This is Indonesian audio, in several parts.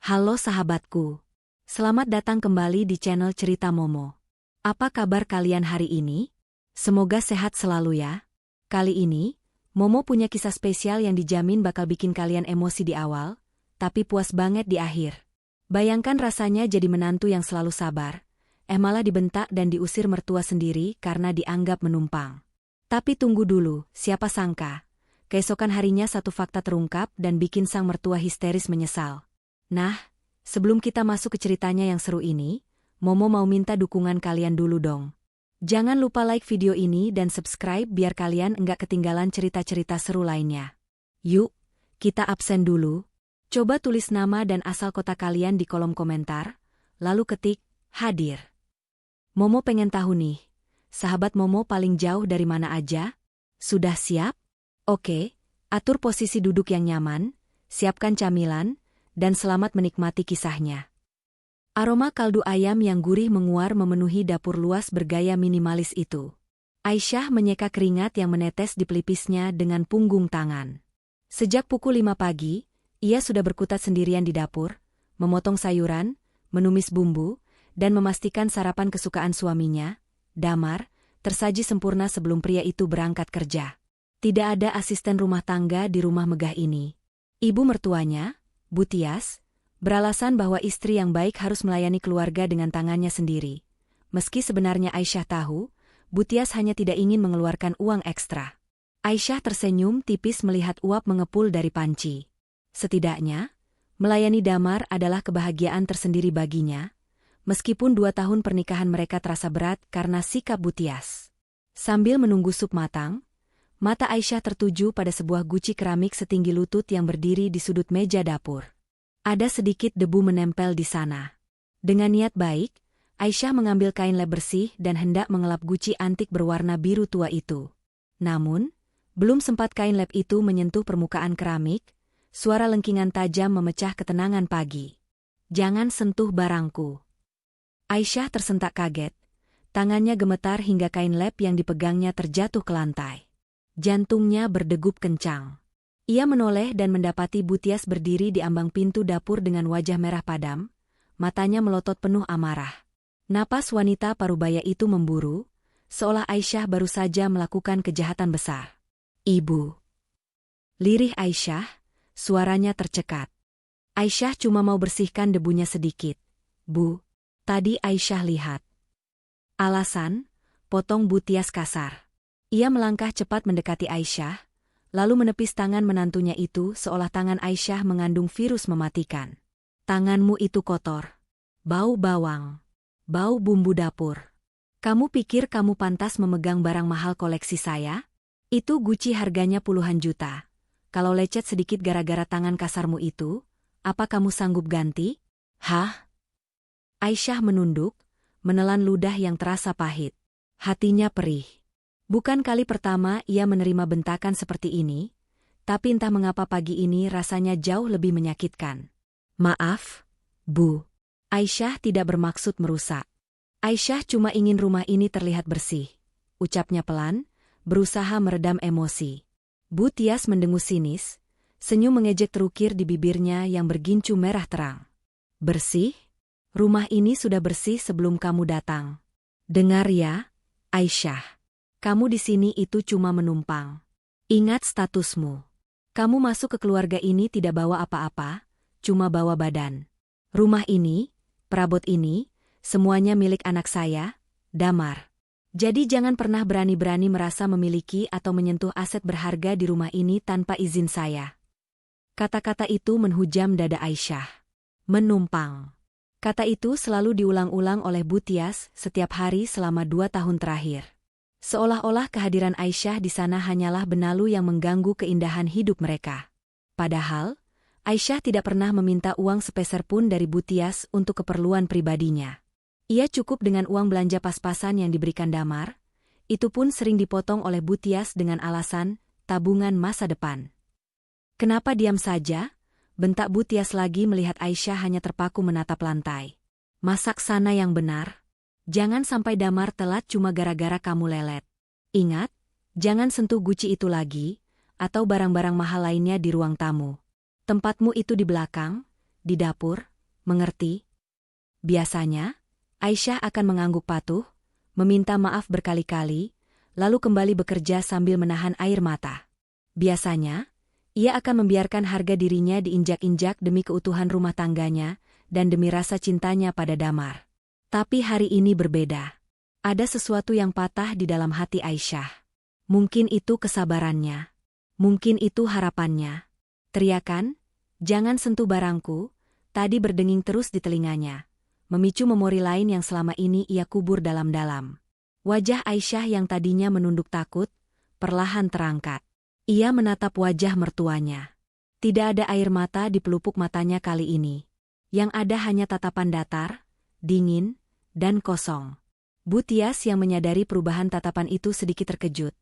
Halo sahabatku. Selamat datang kembali di channel Cerita Momo. Apa kabar kalian hari ini? Semoga sehat selalu ya. Kali ini, Momo punya kisah spesial yang dijamin bakal bikin kalian emosi di awal, tapi puas banget di akhir. Bayangkan rasanya jadi menantu yang selalu sabar, malah dibentak dan diusir mertua sendiri karena dianggap menumpang. Tapi tunggu dulu, siapa sangka? Keesokan harinya satu fakta terungkap dan bikin sang mertua histeris menyesal. Nah, sebelum kita masuk ke ceritanya yang seru ini, Momo mau minta dukungan kalian dulu dong. Jangan lupa like video ini dan subscribe biar kalian enggak ketinggalan cerita-cerita seru lainnya. Yuk, kita absen dulu. Coba tulis nama dan asal kota kalian di kolom komentar, lalu ketik, hadir. Momo pengen tahu nih, sahabat Momo paling jauh dari mana aja? Sudah siap? Oke, atur posisi duduk yang nyaman, siapkan camilan, dan selamat menikmati kisahnya. Aroma kaldu ayam yang gurih menguar memenuhi dapur luas bergaya minimalis itu. Aisyah menyeka keringat yang menetes di pelipisnya dengan punggung tangan. Sejak pukul 5 pagi, ia sudah berkutat sendirian di dapur, memotong sayuran, menumis bumbu, dan memastikan sarapan kesukaan suaminya, Damar, tersaji sempurna sebelum pria itu berangkat kerja. Tidak ada asisten rumah tangga di rumah megah ini. Ibu mertuanya, Bu Tias, beralasan bahwa istri yang baik harus melayani keluarga dengan tangannya sendiri. Meski sebenarnya Aisyah tahu, Bu Tias hanya tidak ingin mengeluarkan uang ekstra. Aisyah tersenyum tipis melihat uap mengepul dari panci. Setidaknya, melayani Damar adalah kebahagiaan tersendiri baginya, meskipun 2 tahun pernikahan mereka terasa berat karena sikap Bu Tias. Sambil menunggu sup matang, mata Aisyah tertuju pada sebuah guci keramik setinggi lutut yang berdiri di sudut meja dapur. Ada sedikit debu menempel di sana. Dengan niat baik, Aisyah mengambil kain lap bersih dan hendak mengelap guci antik berwarna biru tua itu. Namun, belum sempat kain lap itu menyentuh permukaan keramik, suara lengkingan tajam memecah ketenangan pagi. "Jangan sentuh barangku." Aisyah tersentak kaget. Tangannya gemetar hingga kain lap yang dipegangnya terjatuh ke lantai. Jantungnya berdegup kencang. Ia menoleh dan mendapati Bu Tias berdiri di ambang pintu dapur dengan wajah merah padam, matanya melotot penuh amarah. Napas wanita parubaya itu memburu, seolah Aisyah baru saja melakukan kejahatan besar. "Ibu." Lirih Aisyah, suaranya tercekat. Aisyah cuma mau bersihkan debunya sedikit. "Bu, tadi Aisyah lihat." "Alasan?" potong Bu Tias kasar. Ia melangkah cepat mendekati Aisyah, lalu menepis tangan menantunya itu seolah tangan Aisyah mengandung virus mematikan. "Tanganmu itu kotor. Bau bawang. Bau bumbu dapur. Kamu pikir kamu pantas memegang barang mahal koleksi saya? Itu Gucci harganya puluhan juta. Kalau lecet sedikit gara-gara tangan kasarmu itu, apa kamu sanggup ganti?" "Hah?" Aisyah menunduk, menelan ludah yang terasa pahit. Hatinya perih. Bukan kali pertama ia menerima bentakan seperti ini, tapi entah mengapa pagi ini rasanya jauh lebih menyakitkan. "Maaf, Bu. Aisyah tidak bermaksud merusak. Aisyah cuma ingin rumah ini terlihat bersih," ucapnya pelan, berusaha meredam emosi. Bu Tias mendengus sinis, senyum mengejek terukir di bibirnya yang bergincu merah terang. "Bersih? Rumah ini sudah bersih sebelum kamu datang. Dengar ya, Aisyah. Kamu di sini itu cuma menumpang. Ingat statusmu. Kamu masuk ke keluarga ini tidak bawa apa-apa, cuma bawa badan. Rumah ini, perabot ini, semuanya milik anak saya, Damar. Jadi jangan pernah berani-berani merasa memiliki atau menyentuh aset berharga di rumah ini tanpa izin saya." Kata-kata itu menghujam dada Aisyah. Menumpang. Kata itu selalu diulang-ulang oleh Bu Tias setiap hari selama 2 tahun terakhir. Seolah-olah kehadiran Aisyah di sana hanyalah benalu yang mengganggu keindahan hidup mereka. Padahal, Aisyah tidak pernah meminta uang sepeser pun dari Bu Tias untuk keperluan pribadinya. Ia cukup dengan uang belanja pas-pasan yang diberikan Damar, itu pun sering dipotong oleh Bu Tias dengan alasan tabungan masa depan. "Kenapa diam saja?" bentak Bu Tias lagi melihat Aisyah hanya terpaku menatap lantai. "Masak sana yang benar. Jangan sampai Damar telat cuma gara-gara kamu lelet. Ingat, jangan sentuh Gucci itu lagi, atau barang-barang mahal lainnya di ruang tamu. Tempatmu itu di belakang, di dapur, mengerti? Biasanya, Aisyah akan mengangguk patuh, meminta maaf berkali-kali, lalu kembali bekerja sambil menahan air mata. Biasanya, ia akan membiarkan harga dirinya diinjak-injak demi keutuhan rumah tangganya dan demi rasa cintanya pada Damar. Tapi hari ini berbeda. Ada sesuatu yang patah di dalam hati Aisyah. Mungkin itu kesabarannya. Mungkin itu harapannya. Teriakan, "Jangan sentuh barangku," tadi berdenging terus di telinganya, memicu memori lain yang selama ini ia kubur dalam-dalam. Wajah Aisyah yang tadinya menunduk takut, perlahan terangkat. Ia menatap wajah mertuanya. Tidak ada air mata di pelupuk matanya kali ini. Yang ada hanya tatapan datar, dingin, dan kosong. Bu Tias yang menyadari perubahan tatapan itu sedikit terkejut.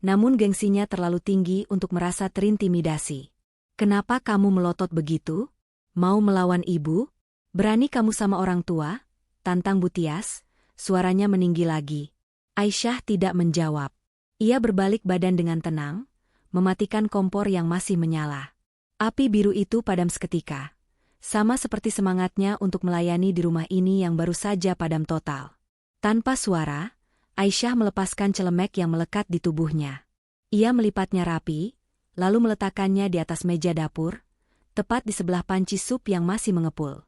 Namun gengsinya terlalu tinggi untuk merasa terintimidasi. "Kenapa kamu melotot begitu? Mau melawan ibu? Berani kamu sama orang tua?" tantang Bu Tias, suaranya meninggi lagi. Aisyah tidak menjawab. Ia berbalik badan dengan tenang, mematikan kompor yang masih menyala. Api biru itu padam seketika. Sama seperti semangatnya untuk melayani di rumah ini yang baru saja padam total. Tanpa suara, Aisyah melepaskan celemek yang melekat di tubuhnya. Ia melipatnya rapi, lalu meletakkannya di atas meja dapur, tepat di sebelah panci sup yang masih mengepul.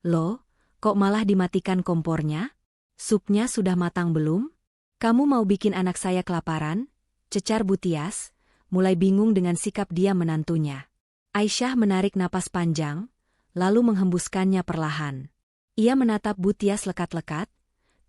"Loh, kok malah dimatikan kompornya? Supnya sudah matang belum? Kamu mau bikin anak saya kelaparan?" cecar Bu Tias, mulai bingung dengan sikap dia menantunya. Aisyah menarik napas panjang, lalu menghembuskannya perlahan. Ia menatap Bu Tias lekat-lekat,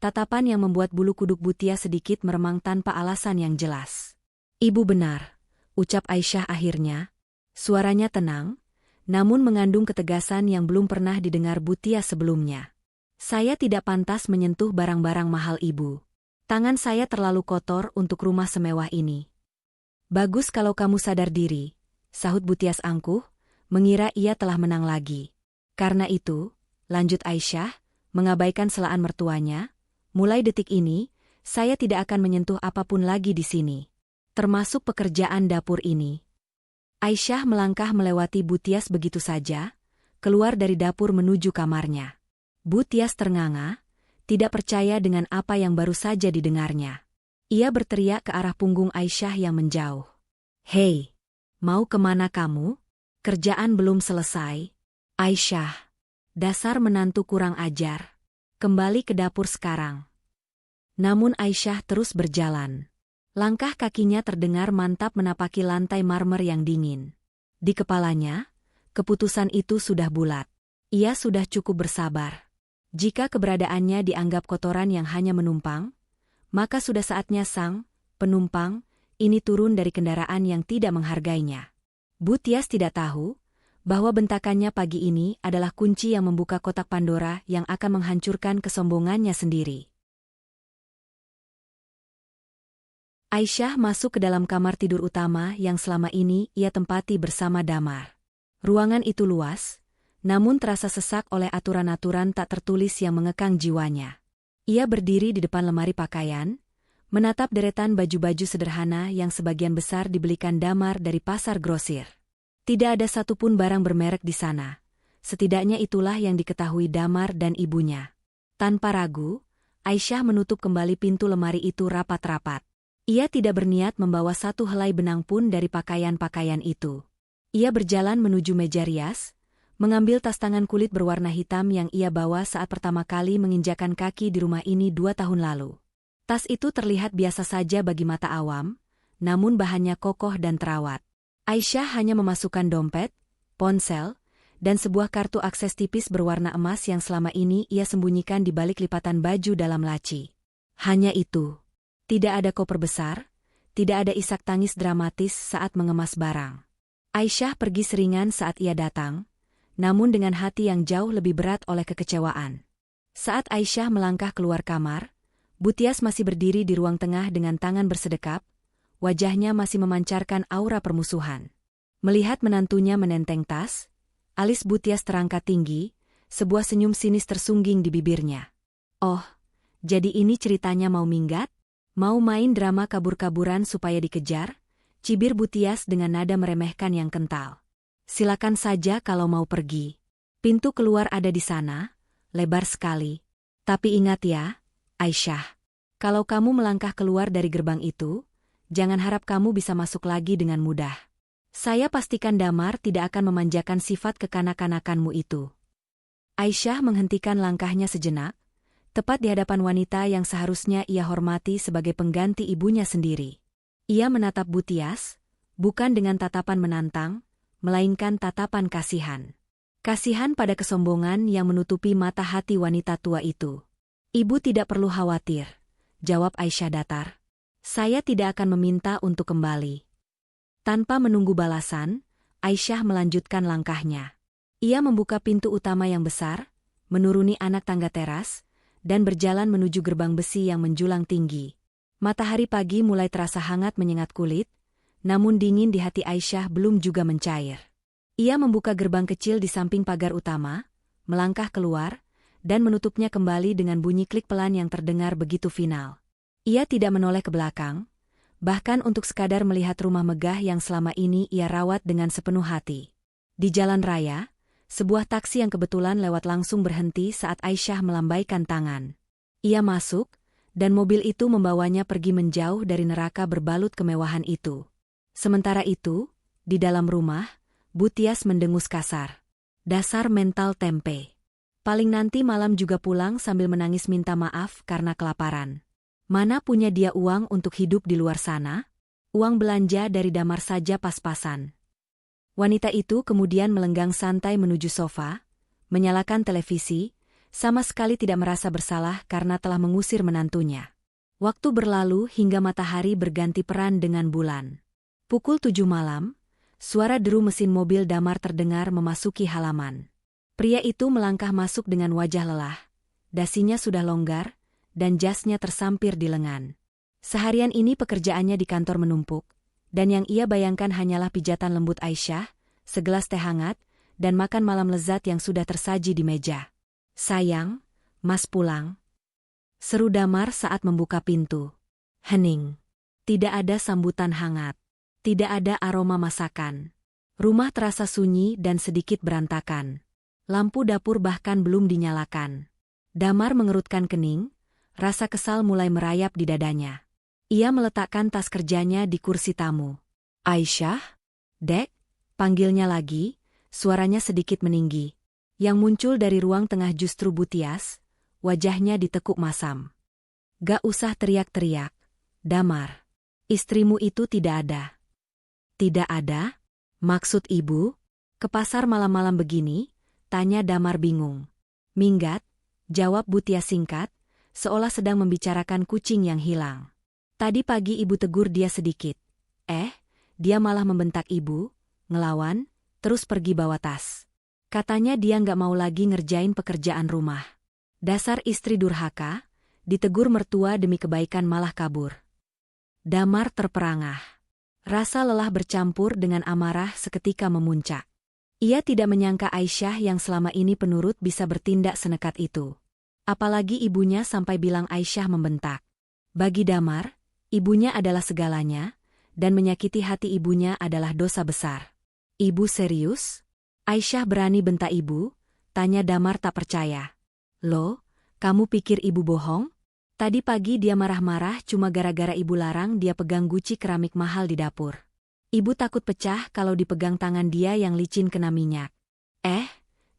tatapan yang membuat bulu kuduk Bu Tias sedikit meremang tanpa alasan yang jelas. "Ibu benar," ucap Aisyah akhirnya. Suaranya tenang, namun mengandung ketegasan yang belum pernah didengar Bu Tias sebelumnya. "Saya tidak pantas menyentuh barang-barang mahal ibu. Tangan saya terlalu kotor untuk rumah semewah ini." "Bagus kalau kamu sadar diri," sahut Bu Tias angkuh, mengira ia telah menang lagi. "Karena itu," lanjut Aisyah, mengabaikan celaan mertuanya, "mulai detik ini, saya tidak akan menyentuh apapun lagi di sini. Termasuk pekerjaan dapur ini." Aisyah melangkah melewati Bu Tias begitu saja, keluar dari dapur menuju kamarnya. Bu Tias ternganga, tidak percaya dengan apa yang baru saja didengarnya. Ia berteriak ke arah punggung Aisyah yang menjauh. "Hei, mau kemana kamu? Kerjaan belum selesai." "Aisyah, dasar menantu kurang ajar. Kembali ke dapur sekarang." Namun Aisyah terus berjalan. Langkah kakinya terdengar mantap menapaki lantai marmer yang dingin. Di kepalanya, keputusan itu sudah bulat. Ia sudah cukup bersabar. Jika keberadaannya dianggap kotoran yang hanya menumpang, maka sudah saatnya sang penumpang ini turun dari kendaraan yang tidak menghargainya. Bu Tias tidak tahu bahwa bentakannya pagi ini adalah kunci yang membuka kotak Pandora yang akan menghancurkan kesombongannya sendiri. Aisyah masuk ke dalam kamar tidur utama yang selama ini ia tempati bersama Damar. Ruangan itu luas, namun terasa sesak oleh aturan-aturan tak tertulis yang mengekang jiwanya. Ia berdiri di depan lemari pakaian, menatap deretan baju-baju sederhana yang sebagian besar dibelikan Damar dari pasar grosir. Tidak ada satupun barang bermerek di sana. Setidaknya itulah yang diketahui Damar dan ibunya. Tanpa ragu, Aisyah menutup kembali pintu lemari itu rapat-rapat. Ia tidak berniat membawa satu helai benang pun dari pakaian-pakaian itu. Ia berjalan menuju meja rias, mengambil tas tangan kulit berwarna hitam yang ia bawa saat pertama kali menginjakan kaki di rumah ini 2 tahun lalu. Tas itu terlihat biasa saja bagi mata awam, namun bahannya kokoh dan terawat. Aisyah hanya memasukkan dompet, ponsel, dan sebuah kartu akses tipis berwarna emas yang selama ini ia sembunyikan di balik lipatan baju dalam laci. Hanya itu. Tidak ada koper besar, tidak ada isak tangis dramatis saat mengemas barang. Aisyah pergi seringan saat ia datang, namun dengan hati yang jauh lebih berat oleh kekecewaan. Saat Aisyah melangkah keluar kamar, Bu Tias masih berdiri di ruang tengah dengan tangan bersedekap, wajahnya masih memancarkan aura permusuhan. Melihat menantunya menenteng tas, alis Bu Tias terangkat tinggi, sebuah senyum sinis tersungging di bibirnya. "Oh, jadi ini ceritanya mau minggat? Mau main drama kabur-kaburan supaya dikejar?" cibir Bu Tias dengan nada meremehkan yang kental. "Silakan saja kalau mau pergi. Pintu keluar ada di sana, lebar sekali. Tapi ingat ya, Aisyah. Kalau kamu melangkah keluar dari gerbang itu, jangan harap kamu bisa masuk lagi dengan mudah. Saya pastikan Damar tidak akan memanjakan sifat kekanak-kanakanmu itu. Aisyah menghentikan langkahnya sejenak, tepat di hadapan wanita yang seharusnya ia hormati sebagai pengganti ibunya sendiri. Ia menatap Butias, bukan dengan tatapan menantang, melainkan tatapan kasihan. Kasihan pada kesombongan yang menutupi mata hati wanita tua itu. Ibu tidak perlu khawatir, jawab Aisyah datar. Saya tidak akan meminta untuk kembali. Tanpa menunggu balasan, Aisyah melanjutkan langkahnya. Ia membuka pintu utama yang besar, menuruni anak tangga teras, dan berjalan menuju gerbang besi yang menjulang tinggi. Matahari pagi mulai terasa hangat menyengat kulit, namun dingin di hati Aisyah belum juga mencair. Ia membuka gerbang kecil di samping pagar utama, melangkah keluar, dan menutupnya kembali dengan bunyi klik pelan yang terdengar begitu final. Ia tidak menoleh ke belakang, bahkan untuk sekadar melihat rumah megah yang selama ini ia rawat dengan sepenuh hati. Di jalan raya, sebuah taksi yang kebetulan lewat langsung berhenti saat Aisyah melambaikan tangan. Ia masuk, dan mobil itu membawanya pergi menjauh dari neraka berbalut kemewahan itu. Sementara itu, di dalam rumah, Butias mendengus kasar. Dasar mental tempe. Paling nanti malam juga pulang sambil menangis minta maaf karena kelaparan. Mana punya dia uang untuk hidup di luar sana? Uang belanja dari Damar saja pas-pasan. Wanita itu kemudian melenggang santai menuju sofa, menyalakan televisi, sama sekali tidak merasa bersalah karena telah mengusir menantunya. Waktu berlalu hingga matahari berganti peran dengan bulan. Pukul 7 malam, suara deru mesin mobil Damar terdengar memasuki halaman. Pria itu melangkah masuk dengan wajah lelah. Dasinya sudah longgar, dan jasnya tersampir di lengan. Seharian ini pekerjaannya di kantor menumpuk, dan yang ia bayangkan hanyalah pijatan lembut Aisyah, segelas teh hangat, dan makan malam lezat yang sudah tersaji di meja. "Sayang, Mas pulang," seru Damar saat membuka pintu. Hening. Tidak ada sambutan hangat. Tidak ada aroma masakan. Rumah terasa sunyi dan sedikit berantakan. Lampu dapur bahkan belum dinyalakan. Damar mengerutkan kening, rasa kesal mulai merayap di dadanya. Ia meletakkan tas kerjanya di kursi tamu. "Aisyah? Dek?" panggilnya lagi, suaranya sedikit meninggi. Yang muncul dari ruang tengah justru Butias, wajahnya ditekuk masam. "Gak usah teriak-teriak, Damar. Istrimu itu tidak ada." "Tidak ada? Maksud ibu? Ke pasar malam-malam begini?" tanya Damar bingung. "Minggat," jawab Butias singkat, seolah sedang membicarakan kucing yang hilang. "Tadi pagi ibu tegur dia sedikit. Dia malah membentak ibu, ngelawan, terus pergi bawa tas. Katanya dia nggak mau lagi ngerjain pekerjaan rumah. Dasar istri durhaka, ditegur mertua demi kebaikan malah kabur." Damar terperangah. Rasa lelah bercampur dengan amarah seketika memuncak. Ia tidak menyangka Aisyah yang selama ini penurut bisa bertindak senekat itu. Apalagi ibunya sampai bilang Aisyah membentak. Bagi Damar, ibunya adalah segalanya, dan menyakiti hati ibunya adalah dosa besar. "Ibu serius? Aisyah berani bentak ibu?" tanya Damar tak percaya. "Loh, kamu pikir ibu bohong? Tadi pagi dia marah-marah cuma gara-gara ibu larang dia pegang guci keramik mahal di dapur. Ibu takut pecah kalau dipegang tangan dia yang licin kena minyak."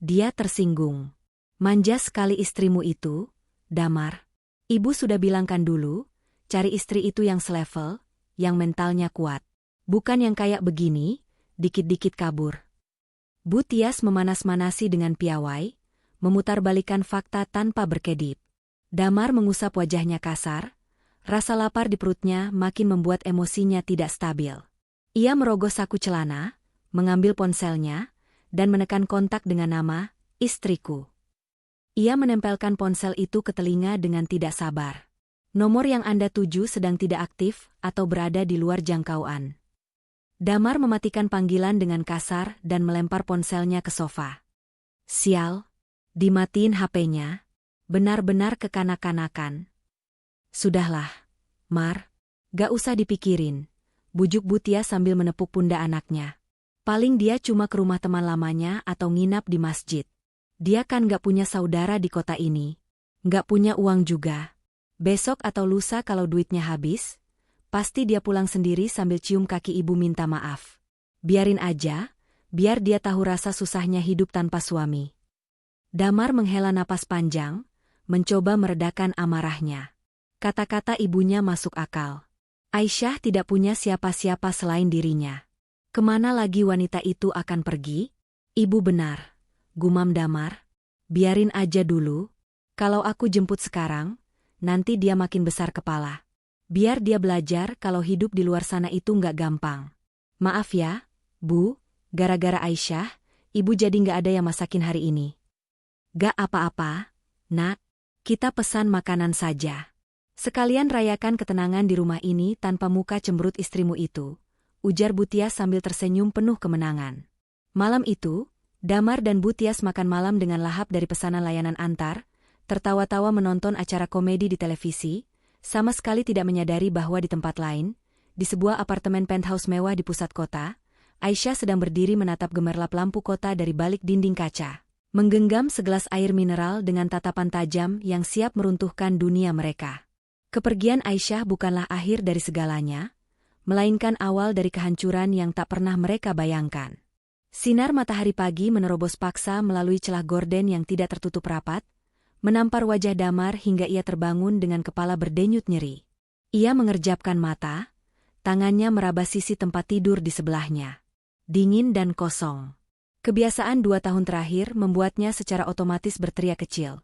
Dia tersinggung. "Manja sekali istrimu itu, Damar. Ibu sudah bilangkan dulu, cari istri itu yang selevel, yang mentalnya kuat. Bukan yang kayak begini, dikit-dikit kabur." Butias memanas-manasi dengan piawai, memutarbalikkan fakta tanpa berkedip. Damar mengusap wajahnya kasar, rasa lapar di perutnya makin membuat emosinya tidak stabil. Ia merogoh saku celana, mengambil ponselnya, dan menekan kontak dengan nama, "Istriku." Ia menempelkan ponsel itu ke telinga dengan tidak sabar. "Nomor yang Anda tuju sedang tidak aktif atau berada di luar jangkauan." Damar mematikan panggilan dengan kasar dan melempar ponselnya ke sofa. "Sial, dimatiin HP-nya. Benar-benar kekanak-kanakan." "Sudahlah, Mar. Gak usah dipikirin," bujuk Butias sambil menepuk pundak anaknya. "Paling dia cuma ke rumah teman lamanya atau nginap di masjid. Dia kan gak punya saudara di kota ini. Gak punya uang juga. Besok atau lusa kalau duitnya habis, pasti dia pulang sendiri sambil cium kaki ibu minta maaf. Biarin aja, biar dia tahu rasa susahnya hidup tanpa suami. Damar menghela napas panjang, mencoba meredakan amarahnya. Kata-kata ibunya masuk akal. Aisyah tidak punya siapa-siapa selain dirinya. Kemana lagi wanita itu akan pergi? Ibu benar, gumam Damar. Biarin aja dulu. Kalau aku jemput sekarang, nanti dia makin besar kepala. Biar dia belajar kalau hidup di luar sana itu nggak gampang. Maaf ya, Bu, gara-gara Aisyah, Ibu jadi nggak ada yang masakin hari ini. Gak apa-apa, Nak. Kita pesan makanan saja. Sekalian rayakan ketenangan di rumah ini tanpa muka cemberut istrimu itu, ujar Butias sambil tersenyum penuh kemenangan. Malam itu, Damar dan Butias makan malam dengan lahap dari pesanan layanan antar, tertawa-tawa menonton acara komedi di televisi, sama sekali tidak menyadari bahwa di tempat lain, di sebuah apartemen penthouse mewah di pusat kota, Aisyah sedang berdiri menatap gemerlap lampu kota dari balik dinding kaca, menggenggam segelas air mineral dengan tatapan tajam yang siap meruntuhkan dunia mereka. Kepergian Aisyah bukanlah akhir dari segalanya, melainkan awal dari kehancuran yang tak pernah mereka bayangkan. Sinar matahari pagi menerobos paksa melalui celah gorden yang tidak tertutup rapat, menampar wajah Damar hingga ia terbangun dengan kepala berdenyut nyeri. Ia mengerjapkan mata, tangannya meraba sisi tempat tidur di sebelahnya. Dingin dan kosong. Kebiasaan 2 tahun terakhir membuatnya secara otomatis berteriak kecil,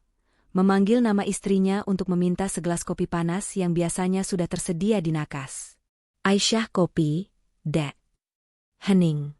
memanggil nama istrinya untuk meminta segelas kopi panas yang biasanya sudah tersedia di nakas. Aisyah kopi, Dek. Hening.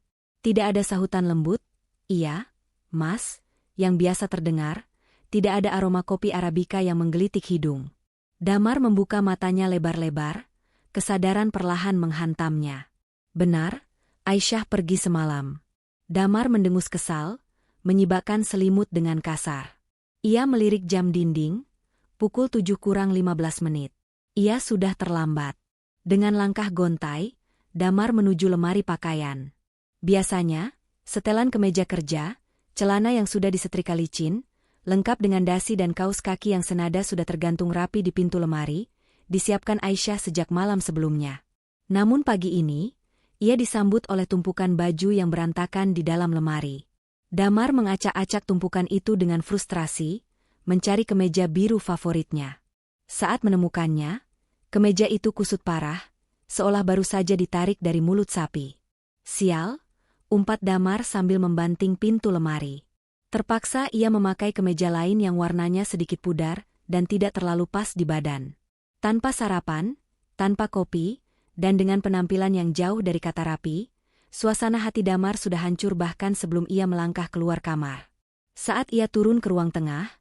Tidak ada sahutan lembut, iya, Mas, yang biasa terdengar, tidak ada aroma kopi Arabica yang menggelitik hidung. Damar membuka matanya lebar-lebar, kesadaran perlahan menghantamnya. Benar, Aisyah pergi semalam. Damar mendengus kesal, menyibakkan selimut dengan kasar. Ia melirik jam dinding, pukul 7:15. Ia sudah terlambat. Dengan langkah gontai, Damar menuju lemari pakaian. Biasanya, setelan kemeja kerja, celana yang sudah disetrika licin, lengkap dengan dasi dan kaus kaki yang senada sudah tergantung rapi di pintu lemari, disiapkan Aisyah sejak malam sebelumnya. Namun pagi ini, ia disambut oleh tumpukan baju yang berantakan di dalam lemari. Damar mengacak-acak tumpukan itu dengan frustrasi, mencari kemeja biru favoritnya. Saat menemukannya, kemeja itu kusut parah, seolah baru saja ditarik dari mulut sapi. Sial, umpat Damar sambil membanting pintu lemari. Terpaksa ia memakai kemeja lain yang warnanya sedikit pudar dan tidak terlalu pas di badan. Tanpa sarapan, tanpa kopi, dan dengan penampilan yang jauh dari kata rapi, suasana hati Damar sudah hancur bahkan sebelum ia melangkah keluar kamar. Saat ia turun ke ruang tengah,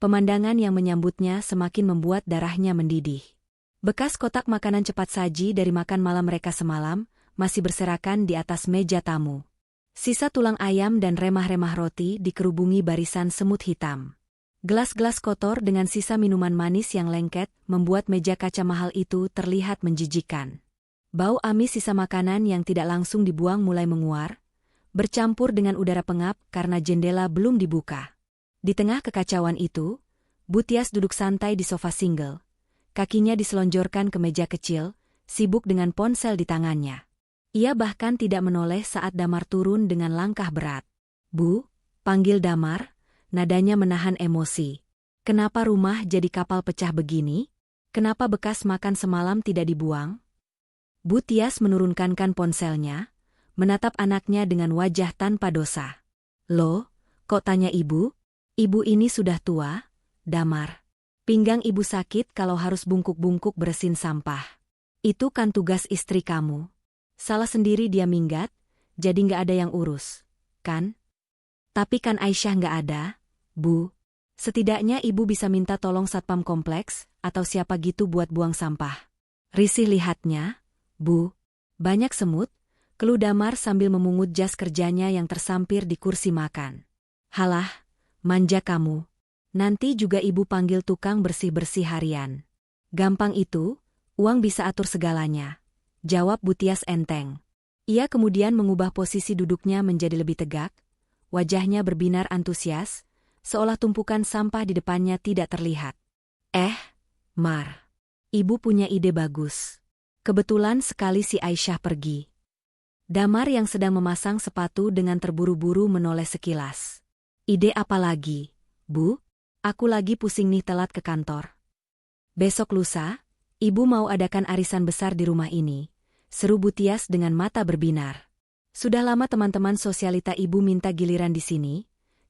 pemandangan yang menyambutnya semakin membuat darahnya mendidih. Bekas kotak makanan cepat saji dari makan malam mereka semalam masih berserakan di atas meja tamu. Sisa tulang ayam dan remah-remah roti dikerubungi barisan semut hitam. Gelas-gelas kotor dengan sisa minuman manis yang lengket membuat meja kaca mahal itu terlihat menjijikan. Bau amis sisa makanan yang tidak langsung dibuang mulai menguar, bercampur dengan udara pengap karena jendela belum dibuka. Di tengah kekacauan itu, Butias duduk santai di sofa single. Kakinya diselonjorkan ke meja kecil, sibuk dengan ponsel di tangannya. Ia bahkan tidak menoleh saat Damar turun dengan langkah berat. "Bu," panggil Damar, nadanya menahan emosi. "Kenapa rumah jadi kapal pecah begini? Kenapa bekas makan semalam tidak dibuang?" Butias menurunkan ponselnya, menatap anaknya dengan wajah tanpa dosa. "Loh, kok tanya ibu? Ibu ini sudah tua, Damar. Pinggang ibu sakit kalau harus bungkuk-bungkuk bersihin sampah. Itu kan tugas istri kamu. Salah sendiri dia minggat, jadi nggak ada yang urus, kan? Tapi kan Aisyah nggak ada, Bu. Setidaknya ibu bisa minta tolong satpam kompleks atau siapa gitu buat buang sampah." "Risih lihatnya, Bu. Banyak semut," keluh Damar sambil memungut jas kerjanya yang tersampir di kursi makan. "Halah, manja kamu. Nanti juga ibu panggil tukang bersih-bersih harian." "Gampang itu, uang bisa atur segalanya," jawab Butias enteng. Ia kemudian mengubah posisi duduknya menjadi lebih tegak, wajahnya berbinar antusias, seolah tumpukan sampah di depannya tidak terlihat. Mar. Ibu punya ide bagus. Kebetulan sekali si Aisyah pergi. Damar yang sedang memasang sepatu dengan terburu-buru menoleh sekilas. Ide apa lagi, Bu? Aku lagi pusing nih telat ke kantor. Besok lusa, Ibu mau adakan arisan besar di rumah ini, seru Bu Tias dengan mata berbinar. Sudah lama teman-teman sosialita Ibu minta giliran di sini,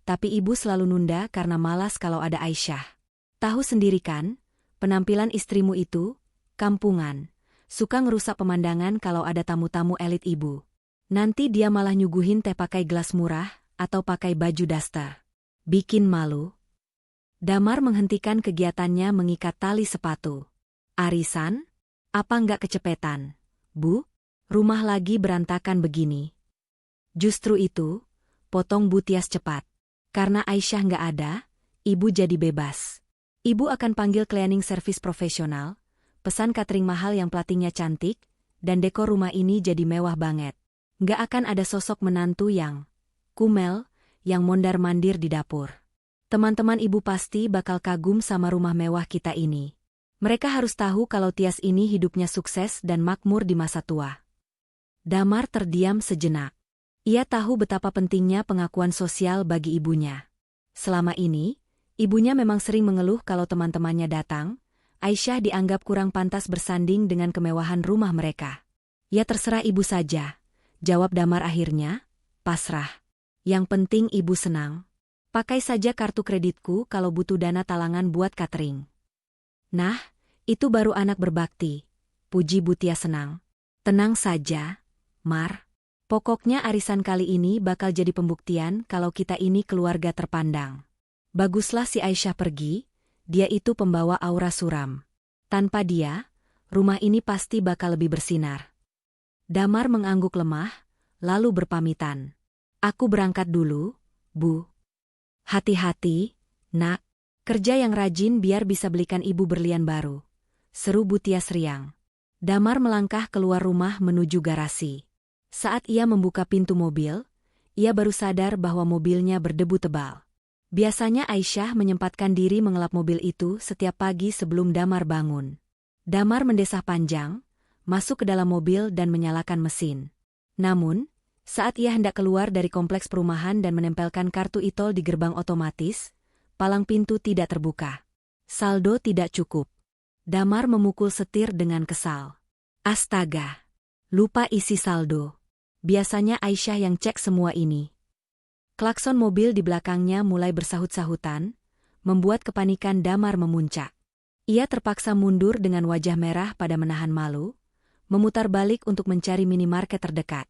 tapi Ibu selalu nunda karena malas kalau ada Aisyah. Tahu sendiri kan? Penampilan istrimu itu, kampungan, suka ngerusak pemandangan kalau ada tamu-tamu elit Ibu. Nanti dia malah nyuguhin teh pakai gelas murah, atau pakai baju daster. Bikin malu. Damar menghentikan kegiatannya mengikat tali sepatu. Arisan? Apa nggak kecepetan? Bu, rumah lagi berantakan begini. Justru itu, potong Bu Tias cepat. Karena Aisyah nggak ada, Ibu jadi bebas. Ibu akan panggil cleaning service profesional, pesan catering mahal yang platingnya cantik, dan dekor rumah ini jadi mewah banget. Nggak akan ada sosok menantu yang kumel, yang mondar-mandir di dapur. Teman-teman Ibu pasti bakal kagum sama rumah mewah kita ini. Mereka harus tahu kalau Tias ini hidupnya sukses dan makmur di masa tua. Damar terdiam sejenak. Ia tahu betapa pentingnya pengakuan sosial bagi ibunya. Selama ini, ibunya memang sering mengeluh kalau teman-temannya datang, Aisyah dianggap kurang pantas bersanding dengan kemewahan rumah mereka. Ya terserah Ibu saja, jawab Damar akhirnya, pasrah. Yang penting Ibu senang. Pakai saja kartu kreditku kalau butuh dana talangan buat catering. Nah, itu baru anak berbakti, puji Bu Tias senang. Tenang saja, Mar. Pokoknya arisan kali ini bakal jadi pembuktian kalau kita ini keluarga terpandang. Baguslah si Aisyah pergi, dia itu pembawa aura suram. Tanpa dia, rumah ini pasti bakal lebih bersinar. Damar mengangguk lemah, lalu berpamitan. Aku berangkat dulu, Bu. Hati-hati, Nak. Kerja yang rajin biar bisa belikan Ibu berlian baru. Seru Bu Tias riang. Damar melangkah keluar rumah menuju garasi. Saat ia membuka pintu mobil, ia baru sadar bahwa mobilnya berdebu tebal. Biasanya Aisyah menyempatkan diri mengelap mobil itu setiap pagi sebelum Damar bangun. Damar mendesah panjang, masuk ke dalam mobil dan menyalakan mesin. Namun, saat ia hendak keluar dari kompleks perumahan dan menempelkan kartu e-tol di gerbang otomatis, palang pintu tidak terbuka. Saldo tidak cukup. Damar memukul setir dengan kesal. Astaga! Lupa isi saldo. Biasanya Aisyah yang cek semua ini. Klakson mobil di belakangnya mulai bersahut-sahutan, membuat kepanikan Damar memuncak. Ia terpaksa mundur dengan wajah merah pada menahan malu, memutar balik untuk mencari minimarket terdekat.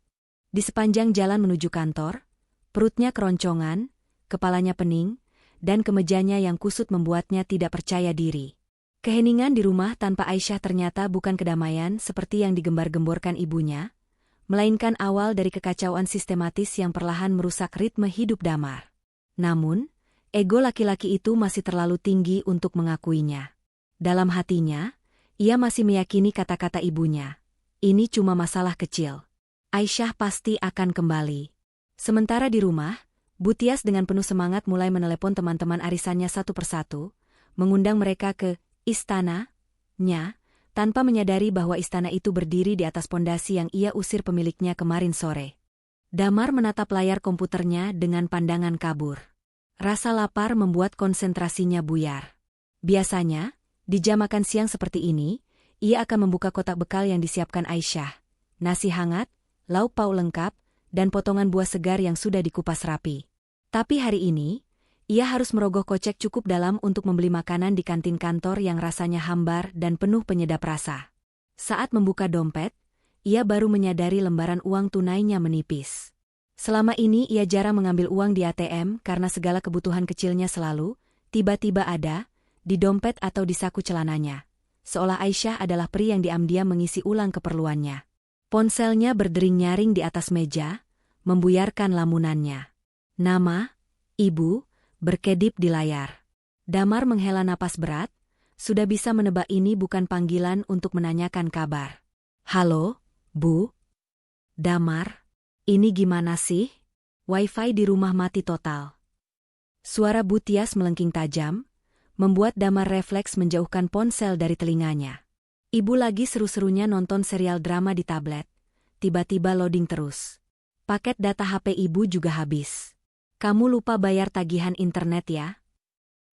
Di sepanjang jalan menuju kantor, perutnya keroncongan, kepalanya pening, dan kemejanya yang kusut membuatnya tidak percaya diri. Keheningan di rumah tanpa Aisyah ternyata bukan kedamaian seperti yang digembar-gemborkan ibunya, melainkan awal dari kekacauan sistematis yang perlahan merusak ritme hidup Damar. Namun, ego laki-laki itu masih terlalu tinggi untuk mengakuinya. Dalam hatinya, ia masih meyakini kata-kata ibunya. Ini cuma masalah kecil. Aisyah pasti akan kembali. Sementara di rumah, Bu Tias dengan penuh semangat mulai menelepon teman-teman arisannya satu persatu, mengundang mereka ke istananya, tanpa menyadari bahwa istana itu berdiri di atas pondasi yang ia usir pemiliknya kemarin sore. Damar menatap layar komputernya dengan pandangan kabur. Rasa lapar membuat konsentrasinya buyar. Biasanya, di jam makan siang seperti ini, ia akan membuka kotak bekal yang disiapkan Aisyah. Nasi hangat, lauk pauk lengkap, dan potongan buah segar yang sudah dikupas rapi. Tapi hari ini, ia harus merogoh kocek cukup dalam untuk membeli makanan di kantin kantor yang rasanya hambar dan penuh penyedap rasa. Saat membuka dompet, ia baru menyadari lembaran uang tunainya menipis. Selama ini ia jarang mengambil uang di ATM karena segala kebutuhan kecilnya selalu, tiba-tiba ada, di dompet atau di saku celananya. Seolah Aisyah adalah peri yang diam-diam mengisi ulang keperluannya. Ponselnya berdering nyaring di atas meja, membuyarkan lamunannya. Nama, Ibu, berkedip di layar. Damar menghela napas berat, sudah bisa menebak ini bukan panggilan untuk menanyakan kabar. Halo, Bu? Damar, ini gimana sih? Wifi di rumah mati total. Suara Bu Tias melengking tajam, membuat Damar refleks menjauhkan ponsel dari telinganya. Ibu lagi seru-serunya nonton serial drama di tablet. Tiba-tiba loading terus. Paket data HP ibu juga habis. Kamu lupa bayar tagihan internet ya?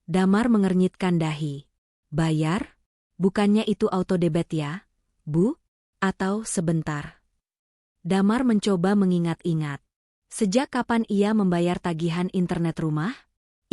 Damar mengernyitkan dahi. Bayar? Bukannya itu auto debit ya, Bu? Atau sebentar? Damar mencoba mengingat-ingat. Sejak kapan ia membayar tagihan internet rumah?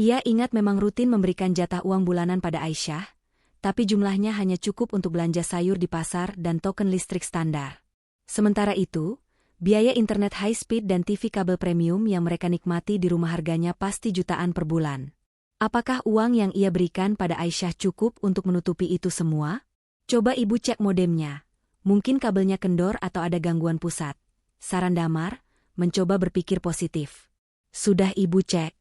Ia ingat memang rutin memberikan jatah uang bulanan pada Aisyah, tapi jumlahnya hanya cukup untuk belanja sayur di pasar dan token listrik standar. Sementara itu, biaya internet high speed dan TV kabel premium yang mereka nikmati di rumah harganya pasti jutaan per bulan. Apakah uang yang ia berikan pada Aisyah cukup untuk menutupi itu semua? Coba ibu cek modemnya. Mungkin kabelnya kendor atau ada gangguan pusat. Saran Damar, mencoba berpikir positif. Sudah ibu cek.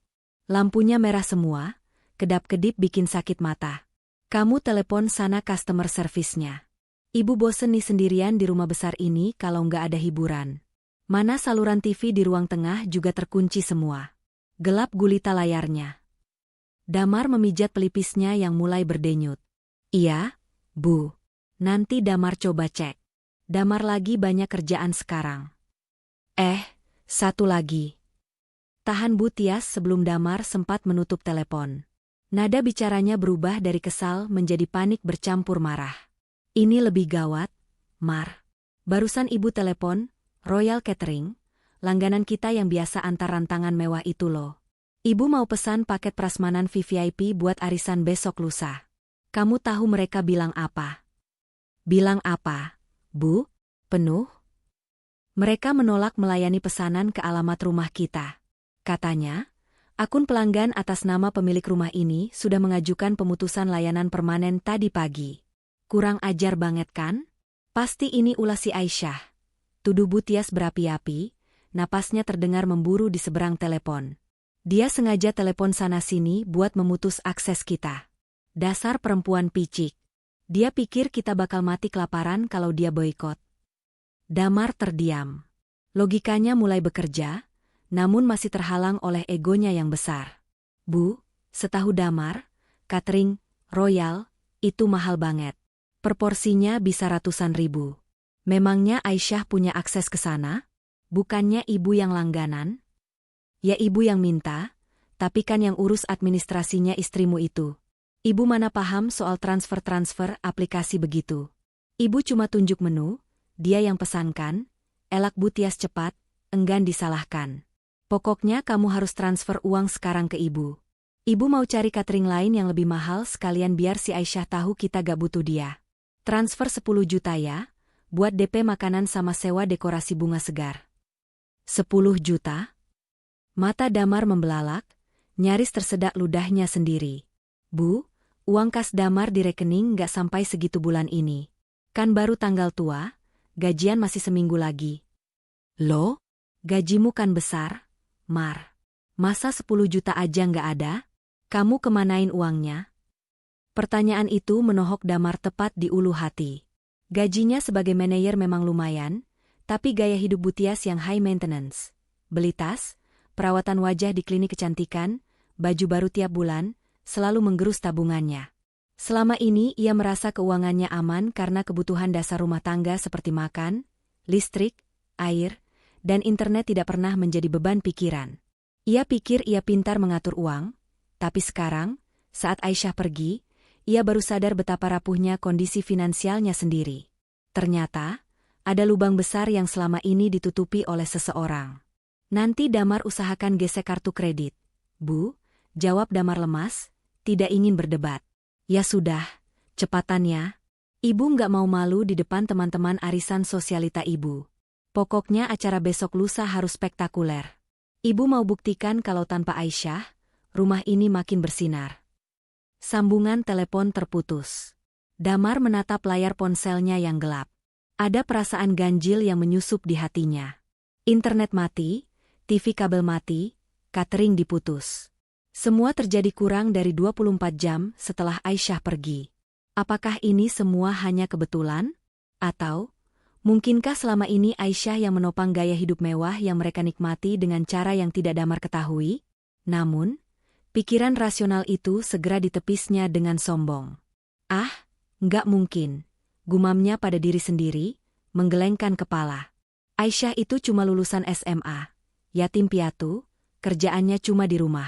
Lampunya merah semua, kedap-kedip bikin sakit mata. Kamu telepon sana customer service-nya. Ibu bosen nih sendirian di rumah besar ini kalau nggak ada hiburan. Mana saluran TV di ruang tengah juga terkunci semua. Gelap gulita layarnya. Damar memijat pelipisnya yang mulai berdenyut. Iya, Bu. Nanti Damar coba cek. Damar lagi banyak kerjaan sekarang. Satu lagi. Tahan Bu Tias sebelum Damar sempat menutup telepon. Nada bicaranya berubah dari kesal menjadi panik bercampur marah. Ini lebih gawat, Mar. Barusan ibu telepon, Royal Catering, langganan kita yang biasa antar rantangan mewah itu loh. Ibu mau pesan paket prasmanan VVIP buat arisan besok lusa. Kamu tahu mereka bilang apa? Bilang apa, Bu? Penuh? Mereka menolak melayani pesanan ke alamat rumah kita. Katanya, akun pelanggan atas nama pemilik rumah ini sudah mengajukan pemutusan layanan permanen tadi pagi. Kurang ajar banget kan? Pasti ini ulah si Aisyah. Tuduh Bu Tias berapi-api, napasnya terdengar memburu di seberang telepon. Dia sengaja telepon sana-sini buat memutus akses kita. Dasar perempuan picik. Dia pikir kita bakal mati kelaparan kalau dia boikot. Damar terdiam. Logikanya mulai bekerja, namun masih terhalang oleh egonya yang besar. Bu, setahu Damar, catering, Royal, itu mahal banget. Proporsinya bisa ratusan ribu. Memangnya Aisyah punya akses ke sana? Bukannya ibu yang langganan? Ya ibu yang minta, tapi kan yang urus administrasinya istrimu itu. Ibu mana paham soal transfer-transfer aplikasi begitu. Ibu cuma tunjuk menu, dia yang pesankan, elak Bu Tias cepat, enggan disalahkan. Pokoknya kamu harus transfer uang sekarang ke ibu. Ibu mau cari catering lain yang lebih mahal sekalian biar si Aisyah tahu kita gak butuh dia. Transfer 10 juta ya, buat DP makanan sama sewa dekorasi bunga segar. 10 juta? Mata Damar membelalak, nyaris tersedak ludahnya sendiri. Bu, uang kas Damar di rekening gak sampai segitu bulan ini. Kan baru tanggal tua, gajian masih seminggu lagi. Loh, gajimu kan besar? Mar, masa 10 juta aja nggak ada? Kamu kemanain uangnya? Pertanyaan itu menohok Damar tepat di ulu hati. Gajinya sebagai manajer memang lumayan, tapi gaya hidup Bu Tias yang high maintenance. Beli tas, perawatan wajah di klinik kecantikan, baju baru tiap bulan, selalu menggerus tabungannya. Selama ini ia merasa keuangannya aman karena kebutuhan dasar rumah tangga seperti makan, listrik, air, dan internet tidak pernah menjadi beban pikiran. Ia pikir ia pintar mengatur uang, tapi sekarang, saat Aisyah pergi, ia baru sadar betapa rapuhnya kondisi finansialnya sendiri. Ternyata, ada lubang besar yang selama ini ditutupi oleh seseorang. Nanti Damar usahakan gesek kartu kredit. Bu, jawab Damar lemas, tidak ingin berdebat. Ya sudah, cepatannya. Ibu nggak mau malu di depan teman-teman arisan sosialita ibu. Pokoknya acara besok lusa harus spektakuler. Ibu mau buktikan kalau tanpa Aisyah, rumah ini makin bersinar. Sambungan telepon terputus. Damar menatap layar ponselnya yang gelap. Ada perasaan ganjil yang menyusup di hatinya. Internet mati, TV kabel mati, catering diputus. Semua terjadi kurang dari 24 jam setelah Aisyah pergi. Apakah ini semua hanya kebetulan? Atau mungkinkah selama ini Aisyah yang menopang gaya hidup mewah yang mereka nikmati dengan cara yang tidak Damar ketahui? Namun, Pikiran rasional itu segera ditepisnya dengan sombong. Ah, nggak mungkin, gumamnya pada diri sendiri, menggelengkan kepala. Aisyah itu cuma lulusan SMA, yatim piatu, kerjaannya cuma di rumah.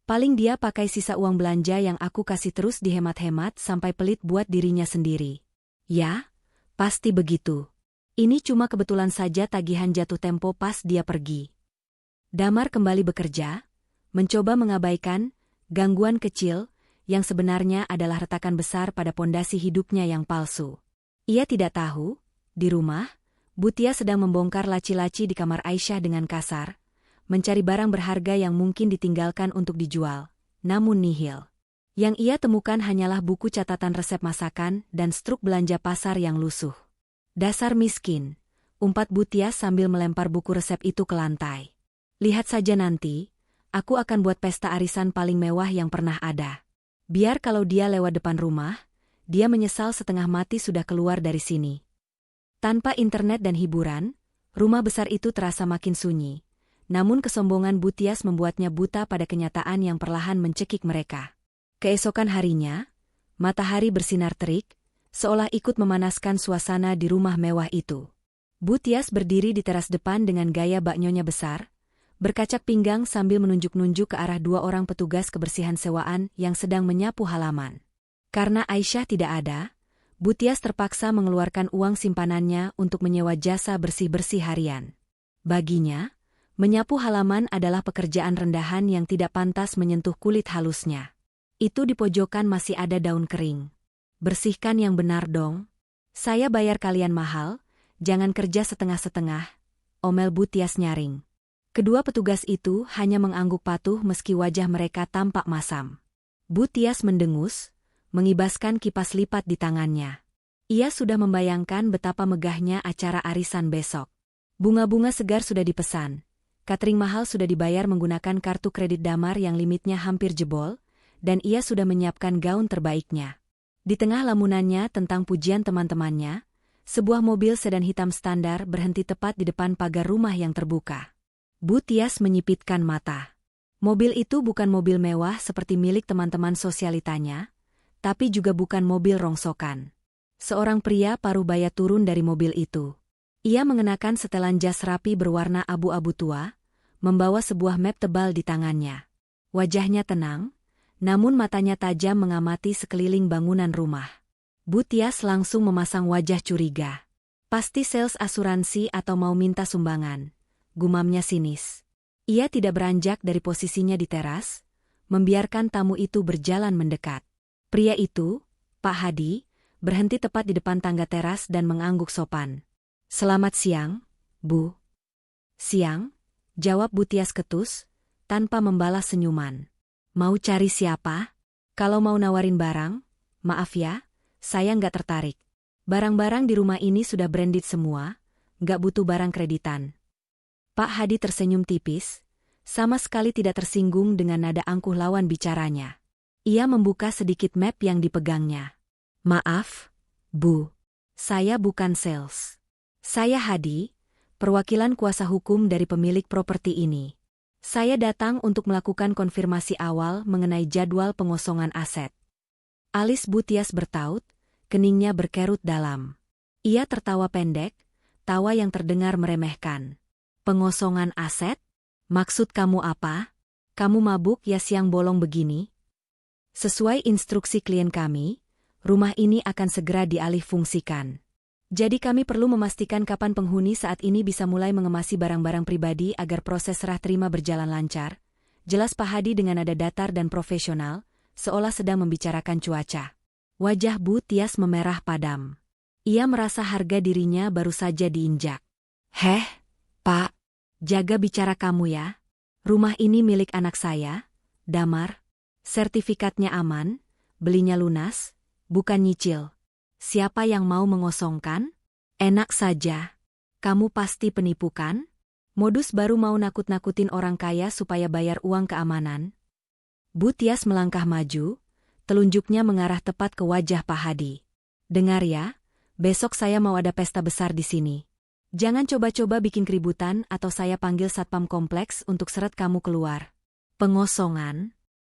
Paling dia pakai sisa uang belanja yang aku kasih terus dihemat-hemat sampai pelit buat dirinya sendiri. Ya, pasti begitu. Ini cuma kebetulan saja tagihan jatuh tempo pas dia pergi. Damar kembali bekerja, mencoba mengabaikan gangguan kecil yang sebenarnya adalah retakan besar pada pondasi hidupnya yang palsu. Ia tidak tahu, di rumah, Butia sedang membongkar laci-laci di kamar Aisyah dengan kasar, mencari barang berharga yang mungkin ditinggalkan untuk dijual, namun nihil. Yang ia temukan hanyalah buku catatan resep masakan dan struk belanja pasar yang lusuh. Dasar miskin, umpat Butia sambil melempar buku resep itu ke lantai. Lihat saja nanti, aku akan buat pesta arisan paling mewah yang pernah ada. Biar kalau dia lewat depan rumah, dia menyesal setengah mati sudah keluar dari sini. Tanpa internet dan hiburan, rumah besar itu terasa makin sunyi. Namun kesombongan Butias membuatnya buta pada kenyataan yang perlahan mencekik mereka. Keesokan harinya, matahari bersinar terik, seolah ikut memanaskan suasana di rumah mewah itu. Butias berdiri di teras depan dengan gaya baknyonya besar, berkacak pinggang sambil menunjuk-nunjuk ke arah dua orang petugas kebersihan sewaan yang sedang menyapu halaman. Karena Aisyah tidak ada, Butias terpaksa mengeluarkan uang simpanannya untuk menyewa jasa bersih-bersih harian. Baginya, menyapu halaman adalah pekerjaan rendahan yang tidak pantas menyentuh kulit halusnya. Itu di pojokan masih ada daun kering. Bersihkan yang benar dong. Saya bayar kalian mahal, jangan kerja setengah-setengah, omel Butias nyaring. Kedua petugas itu hanya mengangguk patuh meski wajah mereka tampak masam. Butias mendengus, mengibaskan kipas lipat di tangannya. Ia sudah membayangkan betapa megahnya acara arisan besok. Bunga-bunga segar sudah dipesan. Catering mahal sudah dibayar menggunakan kartu kredit Damar yang limitnya hampir jebol, dan ia sudah menyiapkan gaun terbaiknya. Di tengah lamunannya tentang pujian teman-temannya, sebuah mobil sedan hitam standar berhenti tepat di depan pagar rumah yang terbuka. Butias menyipitkan mata. Mobil itu bukan mobil mewah seperti milik teman-teman sosialitanya, tapi juga bukan mobil rongsokan. Seorang pria parubaya turun dari mobil itu. Ia mengenakan setelan jas rapi berwarna abu-abu tua, membawa sebuah map tebal di tangannya. Wajahnya tenang, namun matanya tajam mengamati sekeliling bangunan rumah. Butias langsung memasang wajah curiga. Pasti sales asuransi atau mau minta sumbangan, gumamnya sinis. Ia tidak beranjak dari posisinya di teras, membiarkan tamu itu berjalan mendekat. Pria itu, Pak Hadi, berhenti tepat di depan tangga teras dan mengangguk sopan. "Selamat siang, Bu." "Siang," jawab Butias ketus, tanpa membalas senyuman. "Mau cari siapa? Kalau mau nawarin barang, maaf ya, saya nggak tertarik. Barang-barang di rumah ini sudah branded semua, nggak butuh barang kreditan." Pak Hadi tersenyum tipis, sama sekali tidak tersinggung dengan nada angkuh lawan bicaranya. Ia membuka sedikit map yang dipegangnya. "Maaf, Bu. Saya bukan sales. Saya Hadi, perwakilan kuasa hukum dari pemilik properti ini. Saya datang untuk melakukan konfirmasi awal mengenai jadwal pengosongan aset." Alis Butias bertaut, keningnya berkerut dalam. Ia tertawa pendek, tawa yang terdengar meremehkan. "Pengosongan aset? Maksud kamu apa? Kamu mabuk ya siang bolong begini?" "Sesuai instruksi klien kami, rumah ini akan segera dialihfungsikan. Jadi kami perlu memastikan kapan penghuni saat ini bisa mulai mengemasi barang-barang pribadi agar proses serah terima berjalan lancar," jelas Pak Hadi dengan nada datar dan profesional, seolah sedang membicarakan cuaca. Wajah Butias memerah padam. Ia merasa harga dirinya baru saja diinjak. "Heh, Pak, jaga bicara kamu ya. Rumah ini milik anak saya, Damar. Sertifikatnya aman, belinya lunas, bukan nyicil. Siapa yang mau mengosongkan? Enak saja. Kamu pasti penipu kan? Modus baru mau nakut-nakutin orang kaya supaya bayar uang keamanan?" Butias melangkah maju, telunjuknya mengarah tepat ke wajah Pak Hadi. "Dengar ya, besok saya mau ada pesta besar di sini. Jangan coba-coba bikin keributan atau saya panggil satpam kompleks untuk seret kamu keluar." "Pengosongan?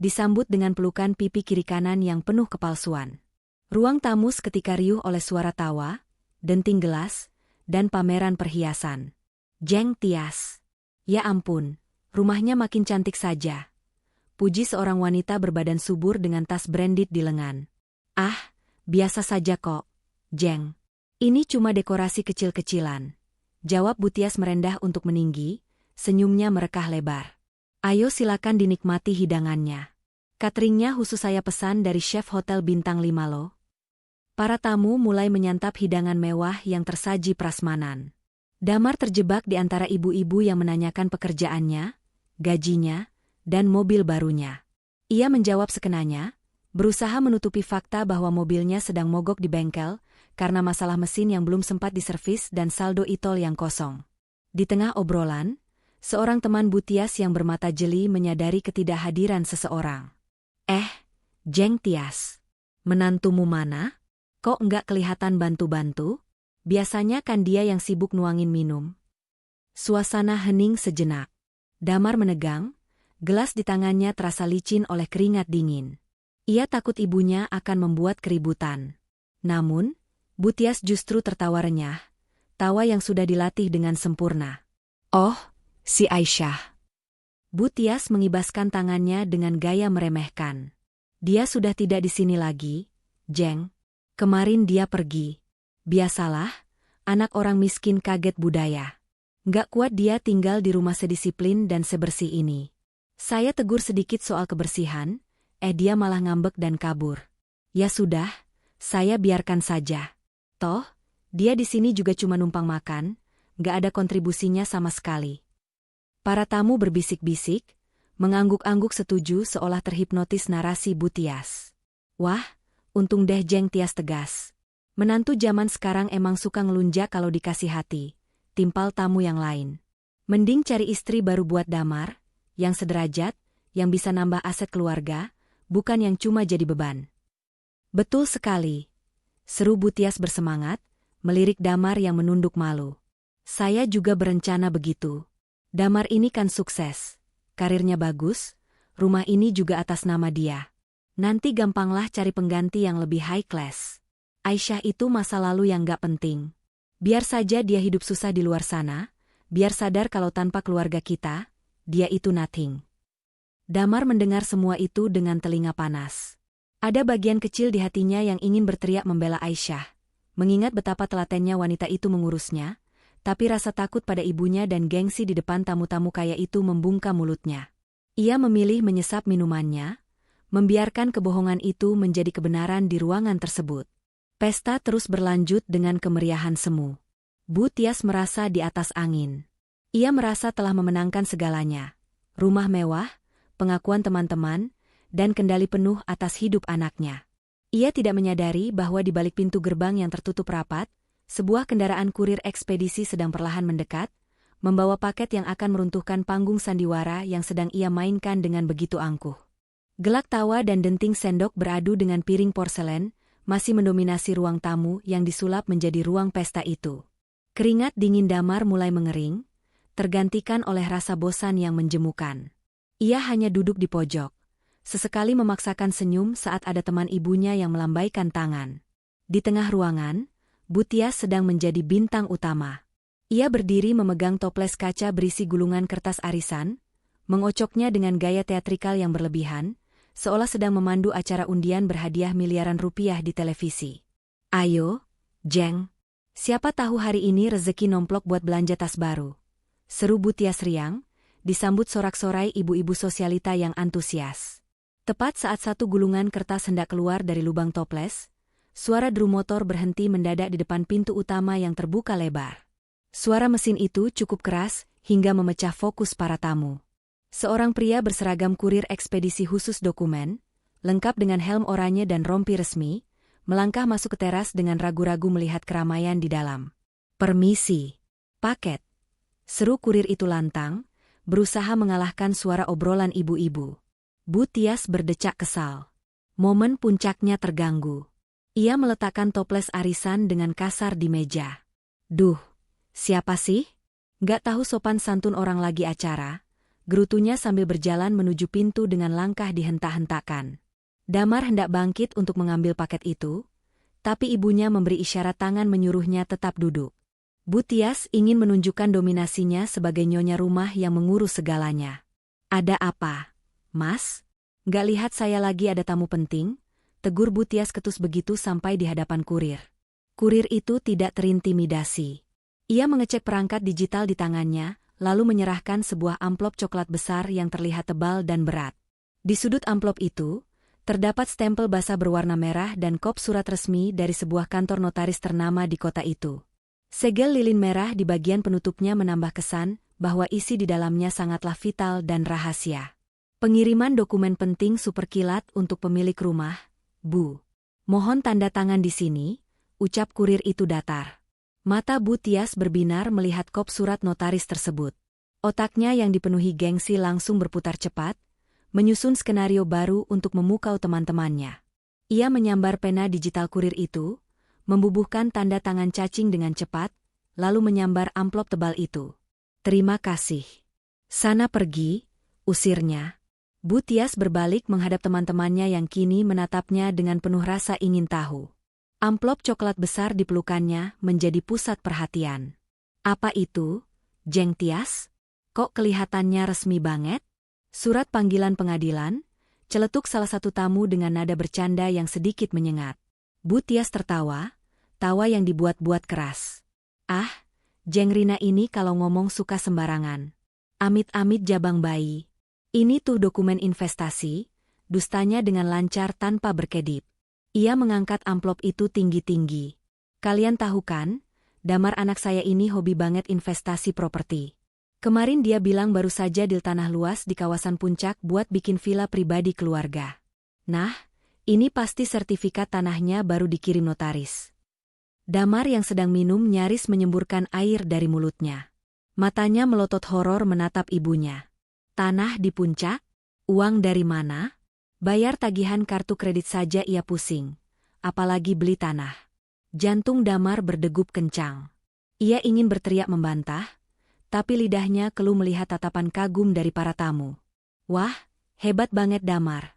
disambut dengan pelukan pipi kiri kanan yang penuh kepalsuan. Ruang tamu seketika riuh oleh suara tawa, denting gelas, dan pameran perhiasan. Zheng Tias. Ya ampun, rumahnya makin cantik saja. Puji seorang wanita berbadan subur dengan tas branded di lengan. Ah, biasa saja kok, Zheng. Ini cuma dekorasi kecil-kecilan. Jawab Butias merendah untuk meninggi, senyumnya merekah lebar. Ayo silakan dinikmati hidangannya. Cateringnya khusus saya pesan dari chef hotel bintang 5 loh. Para tamu mulai menyantap hidangan mewah yang tersaji prasmanan. Damar terjebak di antara ibu-ibu yang menanyakan pekerjaannya, gajinya, dan mobil barunya. Ia menjawab sekenanya, berusaha menutupi fakta bahwa mobilnya sedang mogok di bengkel karena masalah mesin yang belum sempat diservis dan saldo e-tol yang kosong. Di tengah obrolan, seorang teman Butias yang bermata jeli menyadari ketidakhadiran seseorang. Zheng Tias. Menantumu mana? Kok enggak kelihatan bantu-bantu? Biasanya kan dia yang sibuk nuangin minum. Suasana hening sejenak. Damar menegang, gelas di tangannya terasa licin oleh keringat dingin. Ia takut ibunya akan membuat keributan. Namun, Butias justru tertawa renyah, tawa yang sudah dilatih dengan sempurna. Oh, si Aisyah. Butias mengibaskan tangannya dengan gaya meremehkan. Dia sudah tidak di sini lagi, Zheng. Kemarin dia pergi. Biasalah, anak orang miskin kaget budaya. Nggak kuat dia tinggal di rumah sedisiplin dan sebersih ini. Saya tegur sedikit soal kebersihan, dia malah ngambek dan kabur. Ya sudah, saya biarkan saja. Toh, dia di sini juga cuma numpang makan, nggak ada kontribusinya sama sekali. Para tamu berbisik-bisik, mengangguk-angguk setuju seolah terhipnotis narasi Butias. Wah, untung deh Zheng Tias tegas. Menantu zaman sekarang emang suka ngelunjak kalau dikasih hati, timpal tamu yang lain. Mending cari istri baru buat Damar, yang sederajat, yang bisa nambah aset keluarga, bukan yang cuma jadi beban. Betul sekali. Seru Butias bersemangat, melirik Damar yang menunduk malu. Saya juga berencana begitu. Damar ini kan sukses. Karirnya bagus, rumah ini juga atas nama dia. Nanti gampanglah cari pengganti yang lebih high class. Aisyah itu masa lalu yang gak penting. Biar saja dia hidup susah di luar sana, biar sadar kalau tanpa keluarga kita, dia itu nothing. Damar mendengar semua itu dengan telinga panas. Ada bagian kecil di hatinya yang ingin berteriak membela Aisyah, mengingat betapa telatennya wanita itu mengurusnya, tapi rasa takut pada ibunya dan gengsi di depan tamu-tamu kaya itu membungkam mulutnya. Ia memilih menyesap minumannya, membiarkan kebohongan itu menjadi kebenaran di ruangan tersebut. Pesta terus berlanjut dengan kemeriahan semu. Butias merasa di atas angin. Ia merasa telah memenangkan segalanya. Rumah mewah, pengakuan teman-teman, dan kendali penuh atas hidup anaknya. Ia tidak menyadari bahwa di balik pintu gerbang yang tertutup rapat, sebuah kendaraan kurir ekspedisi sedang perlahan mendekat, membawa paket yang akan meruntuhkan panggung sandiwara yang sedang ia mainkan dengan begitu angkuh. Gelak tawa dan denting sendok beradu dengan piring porselen, masih mendominasi ruang tamu yang disulap menjadi ruang pesta itu. Keringat dingin Damar mulai mengering, tergantikan oleh rasa bosan yang menjemukan. Ia hanya duduk di pojok, sesekali memaksakan senyum saat ada teman ibunya yang melambaikan tangan. Di tengah ruangan, Butias sedang menjadi bintang utama. Ia berdiri memegang toples kaca berisi gulungan kertas arisan, mengocoknya dengan gaya teatrikal yang berlebihan, seolah sedang memandu acara undian berhadiah miliaran rupiah di televisi. Ayo, Zheng. Siapa tahu hari ini rezeki nomplok buat belanja tas baru. Seru Butias riang, disambut sorak-sorai ibu-ibu sosialita yang antusias. Tepat saat satu gulungan kertas hendak keluar dari lubang toples, suara drum motor berhenti mendadak di depan pintu utama yang terbuka lebar. Suara mesin itu cukup keras hingga memecah fokus para tamu. Seorang pria berseragam kurir ekspedisi khusus dokumen, lengkap dengan helm oranye dan rompi resmi, melangkah masuk ke teras dengan ragu-ragu melihat keramaian di dalam. Permisi. Paket. Seru kurir itu lantang, berusaha mengalahkan suara obrolan ibu-ibu. Butias berdecak kesal. Momen puncaknya terganggu. Ia meletakkan toples arisan dengan kasar di meja. Duh, siapa sih? Gak tahu sopan santun orang lagi acara. gerutunya sambil berjalan menuju pintu dengan langkah dihentak-hentakan. Damar hendak bangkit untuk mengambil paket itu, tapi ibunya memberi isyarat tangan menyuruhnya tetap duduk. Bu Tias ingin menunjukkan dominasinya sebagai nyonya rumah yang mengurus segalanya. Ada apa, Mas? Nggak lihat saya lagi ada tamu penting? Tegur Bu Tias ketus begitu sampai di hadapan kurir. Kurir itu tidak terintimidasi. Ia mengecek perangkat digital di tangannya, lalu menyerahkan sebuah amplop coklat besar yang terlihat tebal dan berat. Di sudut amplop itu, terdapat stempel basah berwarna merah dan kop surat resmi dari sebuah kantor notaris ternama di kota itu. Segel lilin merah di bagian penutupnya menambah kesan bahwa isi di dalamnya sangatlah vital dan rahasia. Pengiriman dokumen penting super kilat untuk pemilik rumah, Bu. Mohon tanda tangan di sini, ucap kurir itu datar. Mata Bu Tias berbinar melihat kop surat notaris tersebut. Otaknya yang dipenuhi gengsi langsung berputar cepat, menyusun skenario baru untuk memukau teman-temannya. Ia menyambar pena digital kurir itu, membubuhkan tanda tangan cacing dengan cepat, lalu menyambar amplop tebal itu. Terima kasih. Sana pergi, usirnya. Bu Tias berbalik menghadap teman-temannya yang kini menatapnya dengan penuh rasa ingin tahu. Amplop coklat besar di pelukannya menjadi pusat perhatian. Apa itu, Jeng Tias? Kok kelihatannya resmi banget? Surat panggilan pengadilan, celetuk salah satu tamu dengan nada bercanda yang sedikit menyengat. Bu Tias tertawa, tawa yang dibuat-buat keras. Ah, Jeng Rina ini kalau ngomong suka sembarangan. Amit-amit jabang bayi. Ini tuh dokumen investasi, dustanya dengan lancar tanpa berkedip. Ia mengangkat amplop itu tinggi-tinggi. Kalian tahu kan, Damar anak saya ini hobi banget investasi properti. Kemarin dia bilang baru saja deal tanah luas di kawasan Puncak buat bikin villa pribadi keluarga. Nah, ini pasti sertifikat tanahnya baru dikirim notaris. Damar yang sedang minum nyaris menyemburkan air dari mulutnya. Matanya melotot horor menatap ibunya. Tanah di Puncak? Uang dari mana? Bayar tagihan kartu kredit saja ia pusing. Apalagi beli tanah. Jantung Damar berdegup kencang. Ia ingin berteriak membantah, tapi lidahnya keluh melihat tatapan kagum dari para tamu. Wah, hebat banget Damar.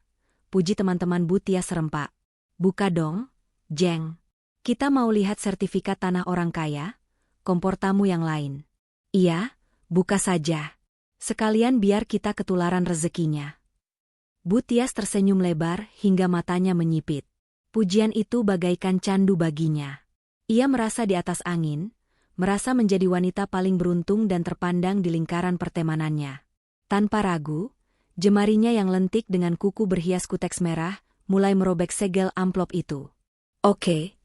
Puji teman-teman Bu Tias serempak. Buka dong, Jeng. Kita mau lihat sertifikat tanah orang kaya, kompor tamu yang lain. Iya, buka saja. Sekalian biar kita ketularan rezekinya. Bu Tias tersenyum lebar hingga matanya menyipit. Pujian itu bagaikan candu baginya. Ia merasa di atas angin, merasa menjadi wanita paling beruntung dan terpandang di lingkaran pertemanannya. Tanpa ragu, jemarinya yang lentik dengan kuku berhias kuteks merah, mulai merobek segel amplop itu. Oke.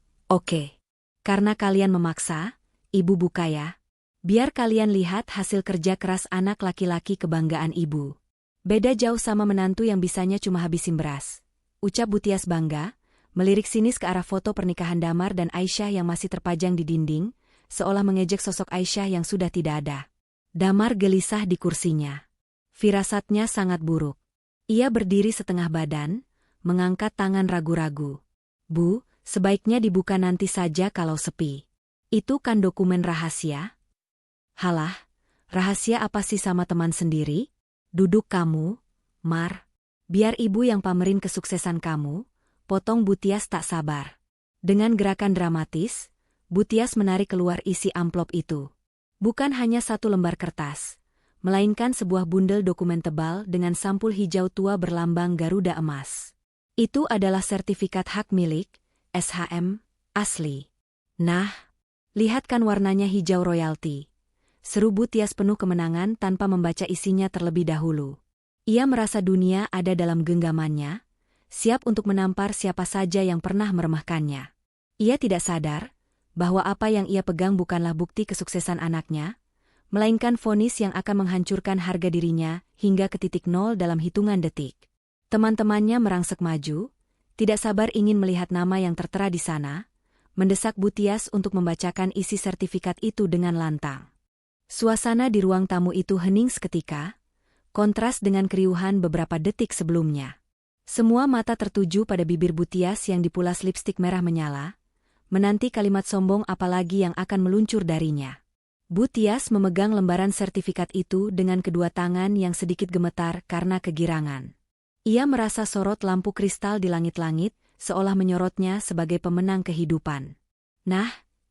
Karena kalian memaksa, ibu buka ya. Biar kalian lihat hasil kerja keras anak laki-laki kebanggaan ibu. Beda jauh sama menantu yang bisanya cuma habisin beras. Ucap Bu Tias bangga, melirik sinis ke arah foto pernikahan Damar dan Aisyah yang masih terpajang di dinding, seolah mengejek sosok Aisyah yang sudah tidak ada. Damar gelisah di kursinya. Firasatnya sangat buruk. Ia berdiri setengah badan, mengangkat tangan ragu-ragu. Bu, sebaiknya dibuka nanti saja kalau sepi. Itu kan dokumen rahasia? Halah, rahasia apa sih sama teman sendiri? Duduk kamu, Mar. Biar ibu yang pamerin kesuksesan kamu, potong Bu Tias tak sabar. Dengan gerakan dramatis, Bu Tias menarik keluar isi amplop itu. Bukan hanya satu lembar kertas, melainkan sebuah bundel dokumen tebal dengan sampul hijau tua berlambang Garuda emas. Itu adalah sertifikat hak milik, SHM, asli. Nah, lihat kan warnanya hijau royalti. Seru Bu Tias penuh kemenangan tanpa membaca isinya terlebih dahulu. Ia merasa dunia ada dalam genggamannya, siap untuk menampar siapa saja yang pernah meremehkannya. Ia tidak sadar bahwa apa yang ia pegang bukanlah bukti kesuksesan anaknya, melainkan vonis yang akan menghancurkan harga dirinya hingga ke titik nol dalam hitungan detik. Teman-temannya merangsek maju, tidak sabar ingin melihat nama yang tertera di sana, mendesak Bu Tias untuk membacakan isi sertifikat itu dengan lantang. Suasana di ruang tamu itu hening seketika, kontras dengan keriuhan beberapa detik sebelumnya. Semua mata tertuju pada bibir Bu Tias yang dipulas lipstik merah menyala, menanti kalimat sombong apalagi yang akan meluncur darinya. Bu Tias memegang lembaran sertifikat itu dengan kedua tangan yang sedikit gemetar karena kegirangan. Ia merasa sorot lampu kristal di langit-langit, seolah menyorotnya sebagai pemenang kehidupan. Nah,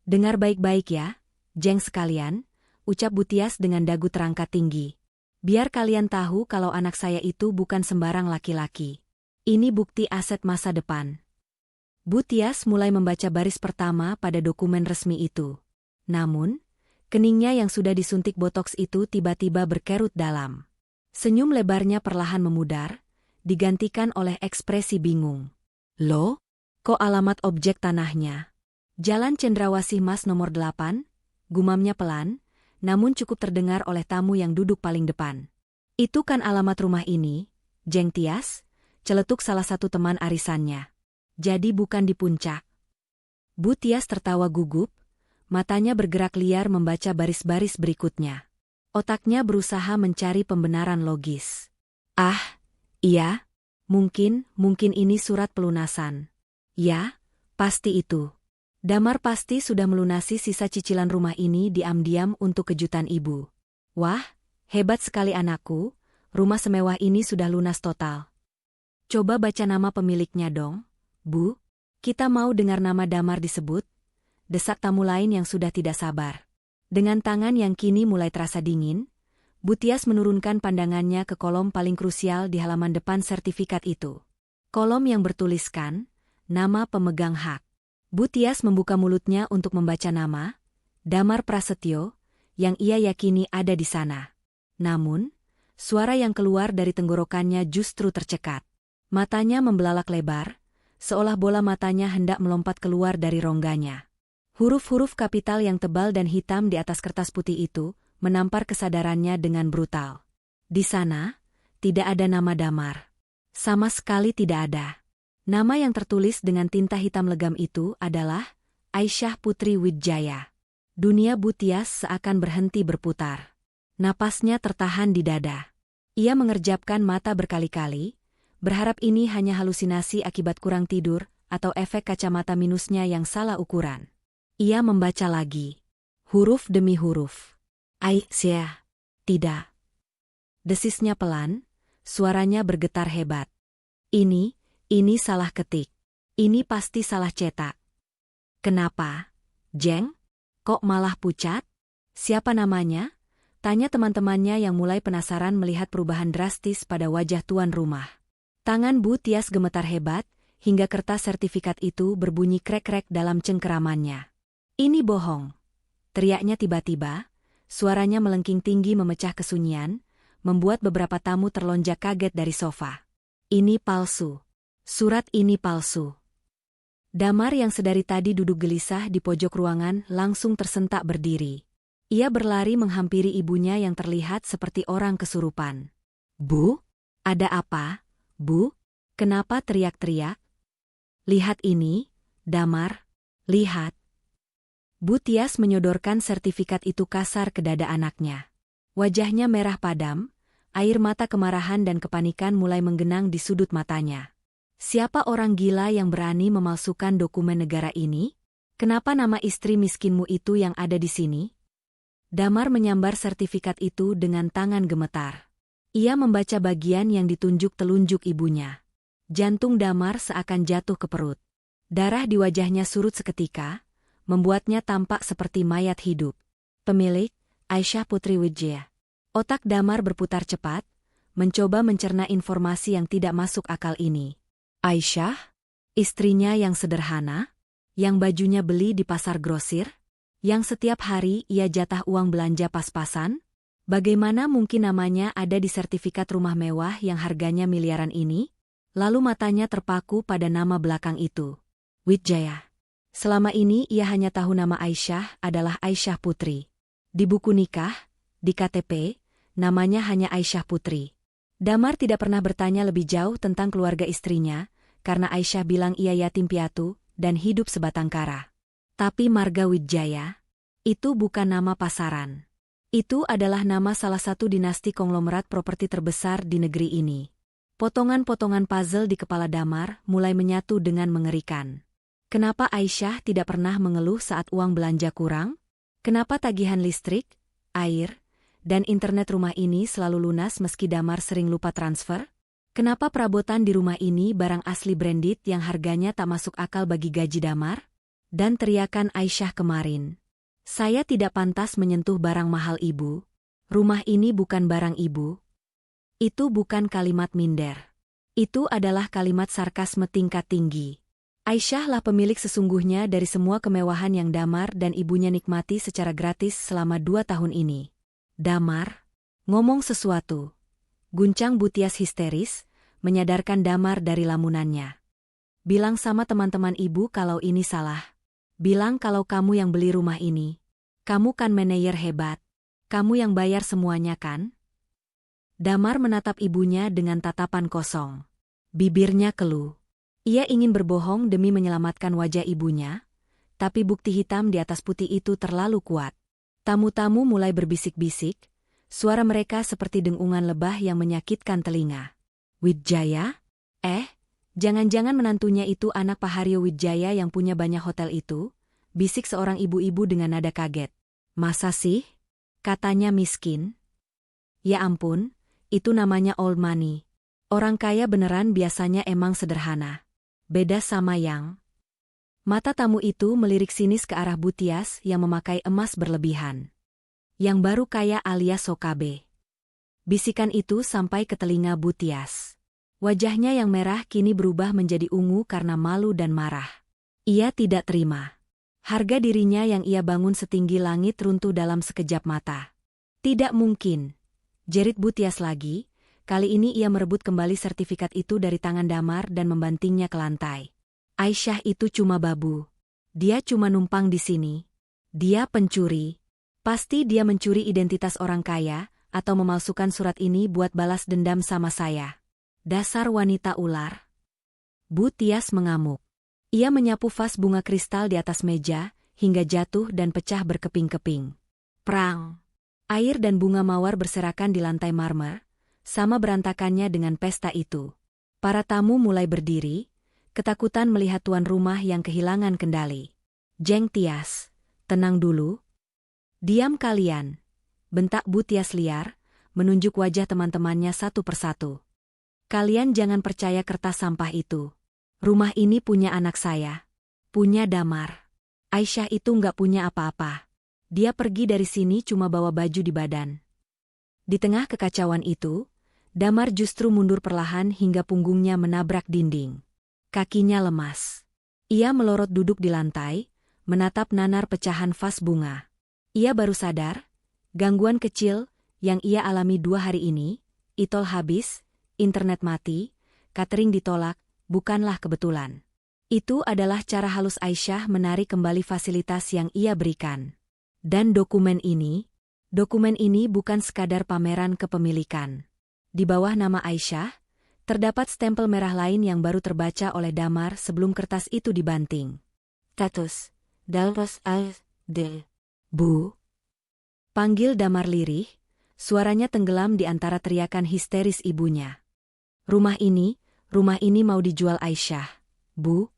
dengar baik-baik ya, Jeng sekalian, ucap Bu Tias dengan dagu terangkat tinggi. Biar kalian tahu kalau anak saya itu bukan sembarang laki-laki. Ini bukti aset masa depan. Bu Tias mulai membaca baris pertama pada dokumen resmi itu. Namun, keningnya yang sudah disuntik botoks itu tiba-tiba berkerut dalam. Senyum lebarnya perlahan memudar, digantikan oleh ekspresi bingung. Loh, kok alamat objek tanahnya? Jalan Cendrawasih Mas nomor 8, gumamnya pelan, namun cukup terdengar oleh tamu yang duduk paling depan. Itu kan alamat rumah ini, Jeng Tias, celetuk salah satu teman arisannya. Jadi bukan di puncak. Bu Tias tertawa gugup, matanya bergerak liar membaca baris-baris berikutnya. Otaknya berusaha mencari pembenaran logis. Ah, iya, mungkin ini surat pelunasan. Ya, pasti itu. Damar pasti sudah melunasi sisa cicilan rumah ini diam-diam untuk kejutan ibu. Wah, hebat sekali anakku, rumah semewah ini sudah lunas total. Coba baca nama pemiliknya dong, Bu. Kita mau dengar nama Damar disebut. Desak tamu lain yang sudah tidak sabar. Dengan tangan yang kini mulai terasa dingin, Bu Tias menurunkan pandangannya ke kolom paling krusial di halaman depan sertifikat itu. Kolom yang bertuliskan, nama pemegang hak. Bu Tias membuka mulutnya untuk membaca nama, Damar Prasetyo, yang ia yakini ada di sana. Namun, suara yang keluar dari tenggorokannya justru tercekat. Matanya membelalak lebar, seolah bola matanya hendak melompat keluar dari rongganya. Huruf-huruf kapital yang tebal dan hitam di atas kertas putih itu menampar kesadarannya dengan brutal. Di sana, tidak ada nama Damar. Sama sekali tidak ada. Nama yang tertulis dengan tinta hitam legam itu adalah Aisyah Putri Wijaya. Dunia Bu Tias seakan berhenti berputar. Napasnya tertahan di dada. Ia mengerjapkan mata berkali-kali, berharap ini hanya halusinasi akibat kurang tidur atau efek kacamata minusnya yang salah ukuran. Ia membaca lagi. Huruf demi huruf. Aisyah. Tidak. Desisnya pelan, suaranya bergetar hebat. Ini salah ketik. Ini pasti salah cetak. Kenapa, Jeng? Kok malah pucat? Siapa namanya? Tanya teman-temannya yang mulai penasaran melihat perubahan drastis pada wajah tuan rumah. Tangan Bu Tias gemetar hebat, hingga kertas sertifikat itu berbunyi krek-krek dalam cengkeramannya. Ini bohong. Teriaknya tiba-tiba, suaranya melengking tinggi memecah kesunyian, membuat beberapa tamu terlonjak kaget dari sofa. Ini palsu. Surat ini palsu. Damar yang sedari tadi duduk gelisah di pojok ruangan langsung tersentak berdiri. Ia berlari menghampiri ibunya yang terlihat seperti orang kesurupan. Bu? Ada apa, Bu? Kenapa teriak-teriak? Lihat ini, Damar. Lihat. Bu Tias menyodorkan sertifikat itu kasar ke dada anaknya. Wajahnya merah padam, air mata kemarahan dan kepanikan mulai menggenang di sudut matanya. Siapa orang gila yang berani memalsukan dokumen negara ini? Kenapa nama istri miskinmu itu yang ada di sini? Damar menyambar sertifikat itu dengan tangan gemetar. Ia membaca bagian yang ditunjuk telunjuk ibunya. Jantung Damar seakan jatuh ke perut. Darah di wajahnya surut seketika, membuatnya tampak seperti mayat hidup. Pemilik, Aisyah Putri Wijaya. Otak Damar berputar cepat, mencoba mencerna informasi yang tidak masuk akal ini. Aisyah? Istrinya yang sederhana? Yang bajunya beli di pasar grosir? Yang setiap hari ia jatah uang belanja pas-pasan? Bagaimana mungkin namanya ada di sertifikat rumah mewah yang harganya miliaran ini? Lalu matanya terpaku pada nama belakang itu. Wijaya. Selama ini ia hanya tahu nama Aisyah adalah Aisyah Putri. Di buku nikah, di KTP, namanya hanya Aisyah Putri. Damar tidak pernah bertanya lebih jauh tentang keluarga istrinya, karena Aisyah bilang ia yatim piatu dan hidup sebatang kara. Tapi Marga Wijaya, itu bukan nama pasaran. Itu adalah nama salah satu dinasti konglomerat properti terbesar di negeri ini. Potongan-potongan puzzle di kepala Damar mulai menyatu dengan mengerikan. Kenapa Aisyah tidak pernah mengeluh saat uang belanja kurang? Kenapa tagihan listrik, air, dan internet rumah ini selalu lunas meski Damar sering lupa transfer? Kenapa perabotan di rumah ini barang asli branded yang harganya tak masuk akal bagi gaji Damar? Dan teriakan Aisyah kemarin. Saya tidak pantas menyentuh barang mahal ibu. Rumah ini bukan barang ibu. Itu bukan kalimat minder. Itu adalah kalimat sarkasme tingkat tinggi. Aisyah lah pemilik sesungguhnya dari semua kemewahan yang Damar dan ibunya nikmati secara gratis selama 2 tahun ini. Damar, ngomong sesuatu. Guncang Bu Tias histeris, menyadarkan Damar dari lamunannya. Bilang sama teman-teman ibu kalau ini salah. Bilang kalau kamu yang beli rumah ini. Kamu kan manajer hebat. Kamu yang bayar semuanya kan? Damar menatap ibunya dengan tatapan kosong. Bibirnya keluh. Ia ingin berbohong demi menyelamatkan wajah ibunya, tapi bukti hitam di atas putih itu terlalu kuat. Tamu-tamu mulai berbisik-bisik, suara mereka seperti dengungan lebah yang menyakitkan telinga. Wijaya? Jangan-jangan menantunya itu anak Pak Haryo Wijaya yang punya banyak hotel itu? Bisik seorang ibu-ibu dengan nada kaget. Masa sih? Katanya miskin. Ya ampun, itu namanya old money. Orang kaya beneran biasanya emang sederhana. Beda sama yang. Mata tamu itu melirik sinis ke arah Bu Tias yang memakai emas berlebihan. Yang baru kaya alias Sokabe. Bisikan itu sampai ke telinga Bu Tias. Wajahnya yang merah kini berubah menjadi ungu karena malu dan marah. Ia tidak terima. Harga dirinya yang ia bangun setinggi langit runtuh dalam sekejap mata. Tidak mungkin. Jerit Bu Tias lagi. Kali ini ia merebut kembali sertifikat itu dari tangan Damar dan membantingnya ke lantai. Aisyah itu cuma babu. Dia cuma numpang di sini. Dia pencuri. Pasti dia mencuri identitas orang kaya, atau memalsukan surat ini buat balas dendam sama saya. Dasar wanita ular. Bu Tias mengamuk. Ia menyapu vas bunga kristal di atas meja, hingga jatuh dan pecah berkeping-keping. Prang. Air dan bunga mawar berserakan di lantai marmer. Sama berantakannya dengan pesta itu. Para tamu mulai berdiri, ketakutan melihat tuan rumah yang kehilangan kendali. Jeng Tias, tenang dulu. Diam kalian, bentak Bu Tias liar, menunjuk wajah teman-temannya satu persatu. Kalian jangan percaya kertas sampah itu. Rumah ini punya anak saya. Punya Damar. Aisyah itu nggak punya apa-apa. Dia pergi dari sini cuma bawa baju di badan. Di tengah kekacauan itu, Damar justru mundur perlahan hingga punggungnya menabrak dinding. Kakinya lemas. Ia melorot duduk di lantai, menatap nanar pecahan vas bunga. Ia baru sadar, gangguan kecil yang ia alami 2 hari ini, e-tol habis, internet mati, catering ditolak, bukanlah kebetulan. Itu adalah cara halus Aisyah menarik kembali fasilitas yang ia berikan. Dan dokumen ini bukan sekadar pameran kepemilikan. Di bawah nama Aisyah, terdapat stempel merah lain yang baru terbaca oleh Damar sebelum kertas itu dibanting. Status, Dalros al-Del. Bu. Panggil Damar lirih, suaranya tenggelam di antara teriakan histeris ibunya. Rumah ini mau dijual Aisyah, Bu.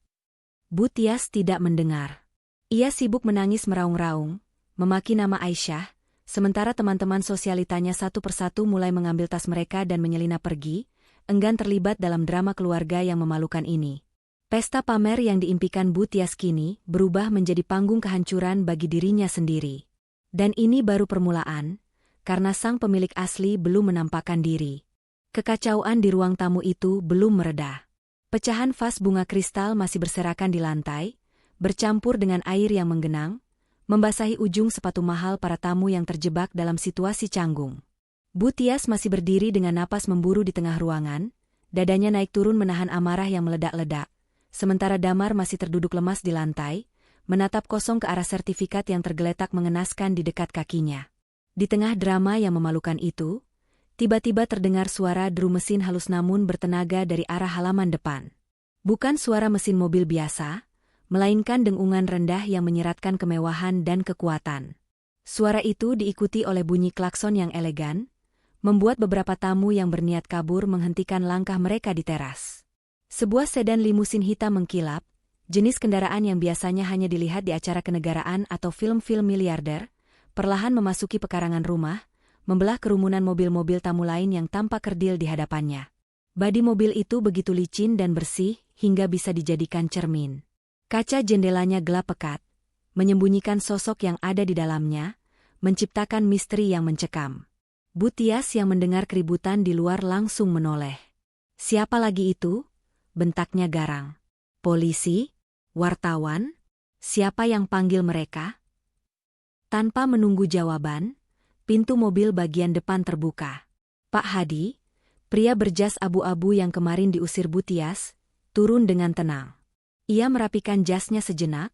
Bu Tias tidak mendengar. Ia sibuk menangis meraung-raung, memaki nama Aisyah, sementara teman-teman sosialitanya satu persatu mulai mengambil tas mereka dan menyelinap pergi, enggan terlibat dalam drama keluarga yang memalukan ini. Pesta pamer yang diimpikan Bu Tias kini berubah menjadi panggung kehancuran bagi dirinya sendiri. Dan ini baru permulaan, karena sang pemilik asli belum menampakkan diri. Kekacauan di ruang tamu itu belum mereda. Pecahan vas bunga kristal masih berserakan di lantai, bercampur dengan air yang menggenang, membasahi ujung sepatu mahal para tamu yang terjebak dalam situasi canggung. Bu Tias masih berdiri dengan napas memburu di tengah ruangan, dadanya naik turun menahan amarah yang meledak-ledak, sementara Damar masih terduduk lemas di lantai, menatap kosong ke arah sertifikat yang tergeletak mengenaskan di dekat kakinya. Di tengah drama yang memalukan itu, tiba-tiba terdengar suara deru mesin halus namun bertenaga dari arah halaman depan. Bukan suara mesin mobil biasa, melainkan dengungan rendah yang menyeratkan kemewahan dan kekuatan. Suara itu diikuti oleh bunyi klakson yang elegan, membuat beberapa tamu yang berniat kabur menghentikan langkah mereka di teras. Sebuah sedan limusin hitam mengkilap, jenis kendaraan yang biasanya hanya dilihat di acara kenegaraan atau film-film miliarder, perlahan memasuki pekarangan rumah, membelah kerumunan mobil-mobil tamu lain yang tampak kerdil di hadapannya. Badi mobil itu begitu licin dan bersih hingga bisa dijadikan cermin. Kaca jendelanya gelap pekat, menyembunyikan sosok yang ada di dalamnya, menciptakan misteri yang mencekam. Butias yang mendengar keributan di luar langsung menoleh. "Siapa lagi itu?" bentaknya garang. "Polisi? Wartawan? Siapa yang panggil mereka?" Tanpa menunggu jawaban, pintu mobil bagian depan terbuka. "Pak Hadi," pria berjas abu-abu yang kemarin diusir Butias, turun dengan tenang. Ia merapikan jasnya sejenak,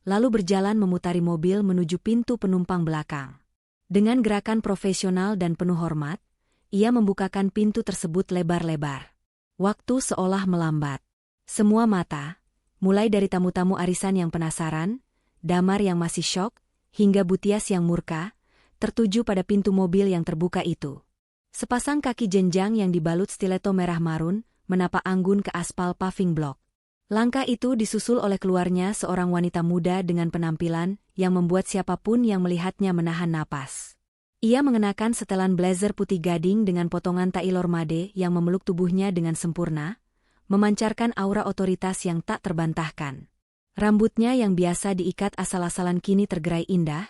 lalu berjalan memutari mobil menuju pintu penumpang belakang. Dengan gerakan profesional dan penuh hormat, ia membukakan pintu tersebut lebar-lebar. Waktu seolah melambat. Semua mata, mulai dari tamu-tamu arisan yang penasaran, Damar yang masih syok, hingga Butias yang murka, tertuju pada pintu mobil yang terbuka itu. Sepasang kaki jenjang yang dibalut stiletto merah marun menapak anggun ke aspal paving block. Langkah itu disusul oleh keluarnya seorang wanita muda dengan penampilan yang membuat siapapun yang melihatnya menahan napas. Ia mengenakan setelan blazer putih gading dengan potongan tailor made yang memeluk tubuhnya dengan sempurna, memancarkan aura otoritas yang tak terbantahkan. Rambutnya yang biasa diikat asal-asalan kini tergerai indah,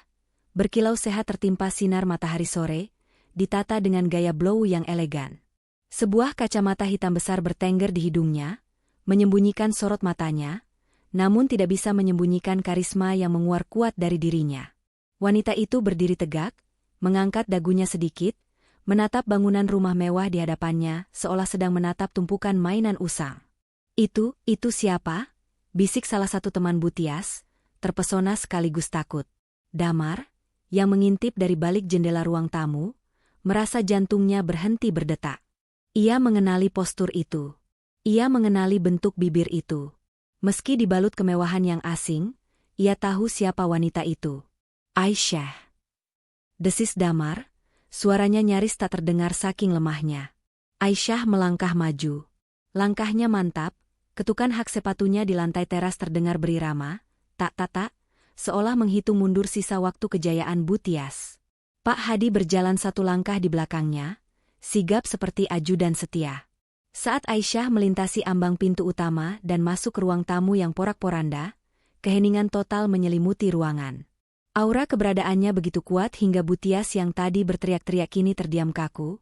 berkilau sehat tertimpa sinar matahari sore, ditata dengan gaya blow yang elegan. Sebuah kacamata hitam besar bertengger di hidungnya, menyembunyikan sorot matanya, namun tidak bisa menyembunyikan karisma yang menguar kuat dari dirinya. Wanita itu berdiri tegak, mengangkat dagunya sedikit, menatap bangunan rumah mewah di hadapannya seolah sedang menatap tumpukan mainan usang. Itu siapa?" bisik salah satu teman Butias, terpesona sekaligus takut. Damar, yang mengintip dari balik jendela ruang tamu, merasa jantungnya berhenti berdetak. Ia mengenali postur itu. Ia mengenali bentuk bibir itu. Meski dibalut kemewahan yang asing, ia tahu siapa wanita itu. "Aisyah," desis Damar, suaranya nyaris tak terdengar saking lemahnya. Aisyah melangkah maju. Langkahnya mantap, ketukan hak sepatunya di lantai teras terdengar berirama, tak, seolah menghitung mundur sisa waktu kejayaan Butias. Pak Hadi berjalan satu langkah di belakangnya, sigap seperti ajudan setia. Saat Aisyah melintasi ambang pintu utama dan masuk ke ruang tamu yang porak-poranda, keheningan total menyelimuti ruangan. Aura keberadaannya begitu kuat hingga Butias yang tadi berteriak-teriak kini terdiam kaku,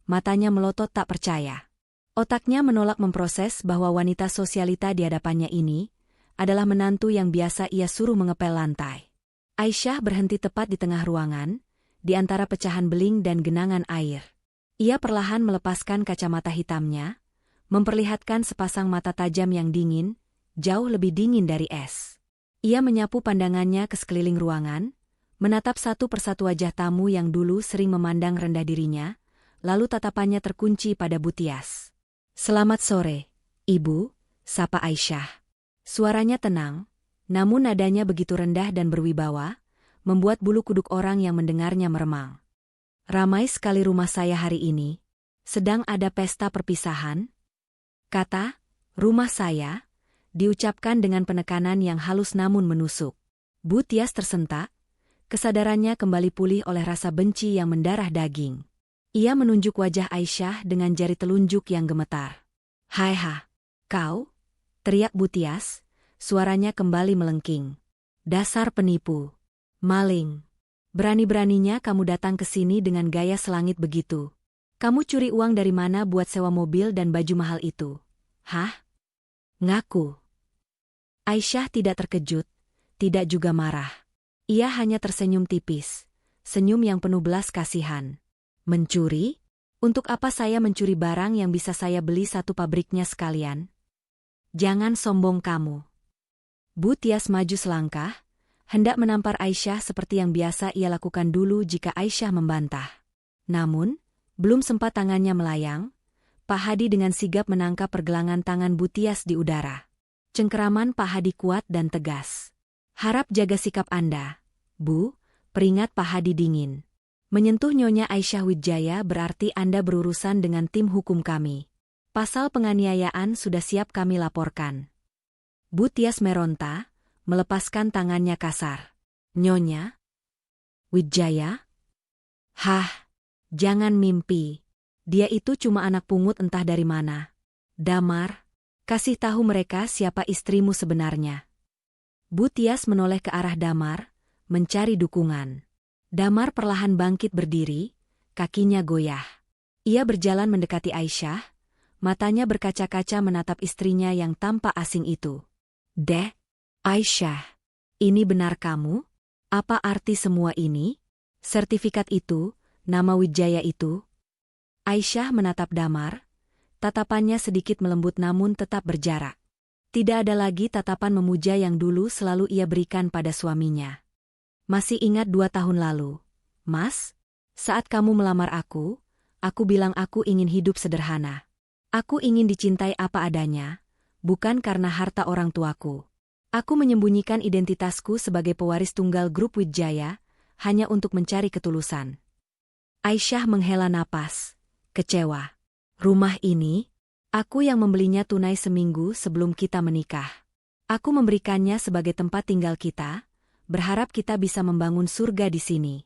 matanya melotot tak percaya. Otaknya menolak memproses bahwa wanita sosialita di hadapannya ini adalah menantu yang biasa ia suruh mengepel lantai. Aisyah berhenti tepat di tengah ruangan, di antara pecahan beling dan genangan air. Ia perlahan melepaskan kacamata hitamnya, memperlihatkan sepasang mata tajam yang dingin, jauh lebih dingin dari es. Ia menyapu pandangannya ke sekeliling ruangan, menatap satu persatu wajah tamu yang dulu sering memandang rendah dirinya, lalu tatapannya terkunci pada Butias. "Selamat sore, Ibu," sapa Aisyah. Suaranya tenang, namun nadanya begitu rendah dan berwibawa, membuat bulu kuduk orang yang mendengarnya meremang. "Ramai sekali rumah saya hari ini. Sedang ada pesta perpisahan?" Kata, "rumah saya," diucapkan dengan penekanan yang halus namun menusuk. Butias tersentak, kesadarannya kembali pulih oleh rasa benci yang mendarah daging. Ia menunjuk wajah Aisyah dengan jari telunjuk yang gemetar. "Hai, kau?" teriak Butias, suaranya kembali melengking. "Dasar penipu. Maling. Berani-beraninya kamu datang ke sini dengan gaya selangit begitu. Kamu curi uang dari mana buat sewa mobil dan baju mahal itu? Hah? Ngaku." Aisyah tidak terkejut, tidak juga marah. Ia hanya tersenyum tipis, senyum yang penuh belas kasihan. "Mencuri? Untuk apa saya mencuri barang yang bisa saya beli satu pabriknya sekalian? Jangan sombong kamu." Butias maju selangkah, hendak menampar Aisyah seperti yang biasa ia lakukan dulu jika Aisyah membantah. Namun, belum sempat tangannya melayang, Pak Hadi dengan sigap menangkap pergelangan tangan Butias di udara. Cengkeraman Pak Hadi kuat dan tegas. "Harap jaga sikap Anda, Bu," peringat Pak Hadi dingin. "Menyentuh Nyonya Aisyah Wijaya berarti Anda berurusan dengan tim hukum kami. Pasal penganiayaan sudah siap kami laporkan." Butias meronta, melepaskan tangannya kasar. "Nyonya?" Wijaya? Hah, jangan mimpi. Dia itu cuma anak pungut entah dari mana. Damar, kasih tahu mereka siapa istrimu sebenarnya. Bu Tias menoleh ke arah Damar, mencari dukungan. Damar perlahan bangkit berdiri, kakinya goyah. Ia berjalan mendekati Aisyah, matanya berkaca-kaca menatap istrinya yang tampak asing itu. Dek, Aisyah, ini benar kamu? Apa arti semua ini? Sertifikat itu, nama Wijaya itu? Aisyah menatap Damar, tatapannya sedikit melembut namun tetap berjarak. Tidak ada lagi tatapan memuja yang dulu selalu ia berikan pada suaminya. Masih ingat 2 tahun lalu, Mas? Saat kamu melamar aku bilang aku ingin hidup sederhana. Aku ingin dicintai apa adanya, bukan karena harta orang tuaku. Aku menyembunyikan identitasku sebagai pewaris tunggal grup Wijaya, hanya untuk mencari ketulusan. Aisyah menghela napas, kecewa. Rumah ini, aku yang membelinya tunai seminggu sebelum kita menikah. Aku memberikannya sebagai tempat tinggal kita, berharap kita bisa membangun surga di sini.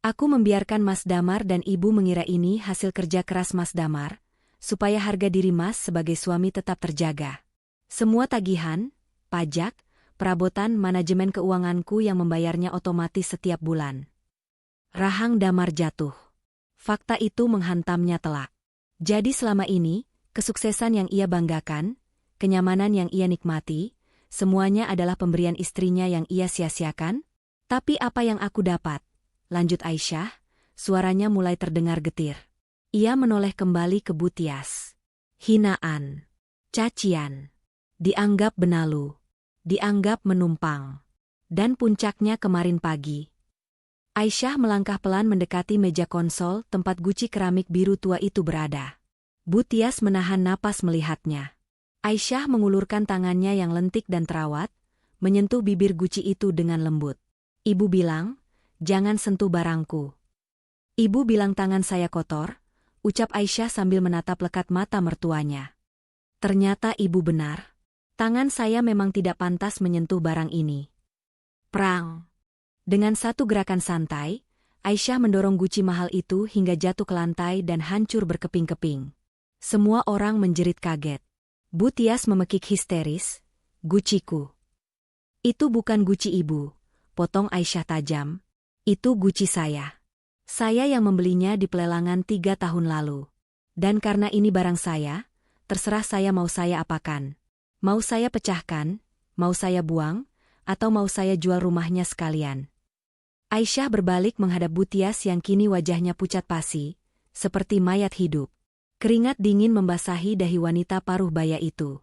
Aku membiarkan Mas Damar dan Ibu mengira ini hasil kerja keras Mas Damar, supaya harga diri Mas sebagai suami tetap terjaga. Semua tagihan, pajak, perabotan manajemen keuanganku yang membayarnya otomatis setiap bulan. Rahang Damar jatuh. Fakta itu menghantamnya telak. Jadi selama ini, kesuksesan yang ia banggakan, kenyamanan yang ia nikmati, semuanya adalah pemberian istrinya yang ia sia-siakan? Tapi apa yang aku dapat? Lanjut Aisyah, suaranya mulai terdengar getir. Ia menoleh kembali ke Bu Tias. Hinaan, cacian, dianggap benalu, dianggap menumpang. Dan puncaknya kemarin pagi. Aisyah melangkah pelan mendekati meja konsol tempat guci keramik biru tua itu berada. Bu Tias menahan napas melihatnya. Aisyah mengulurkan tangannya yang lentik dan terawat, menyentuh bibir guci itu dengan lembut. Ibu bilang, jangan sentuh barangku. Ibu bilang tangan saya kotor, ucap Aisyah sambil menatap lekat mata mertuanya. Ternyata ibu benar. Tangan saya memang tidak pantas menyentuh barang ini. Prang. Dengan satu gerakan santai, Aisyah mendorong guci mahal itu hingga jatuh ke lantai dan hancur berkeping-keping. Semua orang menjerit kaget. Bu Tias memekik histeris, guciku. Itu bukan guci ibu, potong Aisyah tajam. Itu guci saya. Saya yang membelinya di pelelangan 3 tahun lalu. Dan karena ini barang saya, terserah saya mau saya apakan. Mau saya pecahkan, mau saya buang, atau mau saya jual rumahnya sekalian. Aisyah berbalik menghadap Bu Tias yang kini wajahnya pucat pasi, seperti mayat hidup. Keringat dingin membasahi dahi wanita paruh baya itu.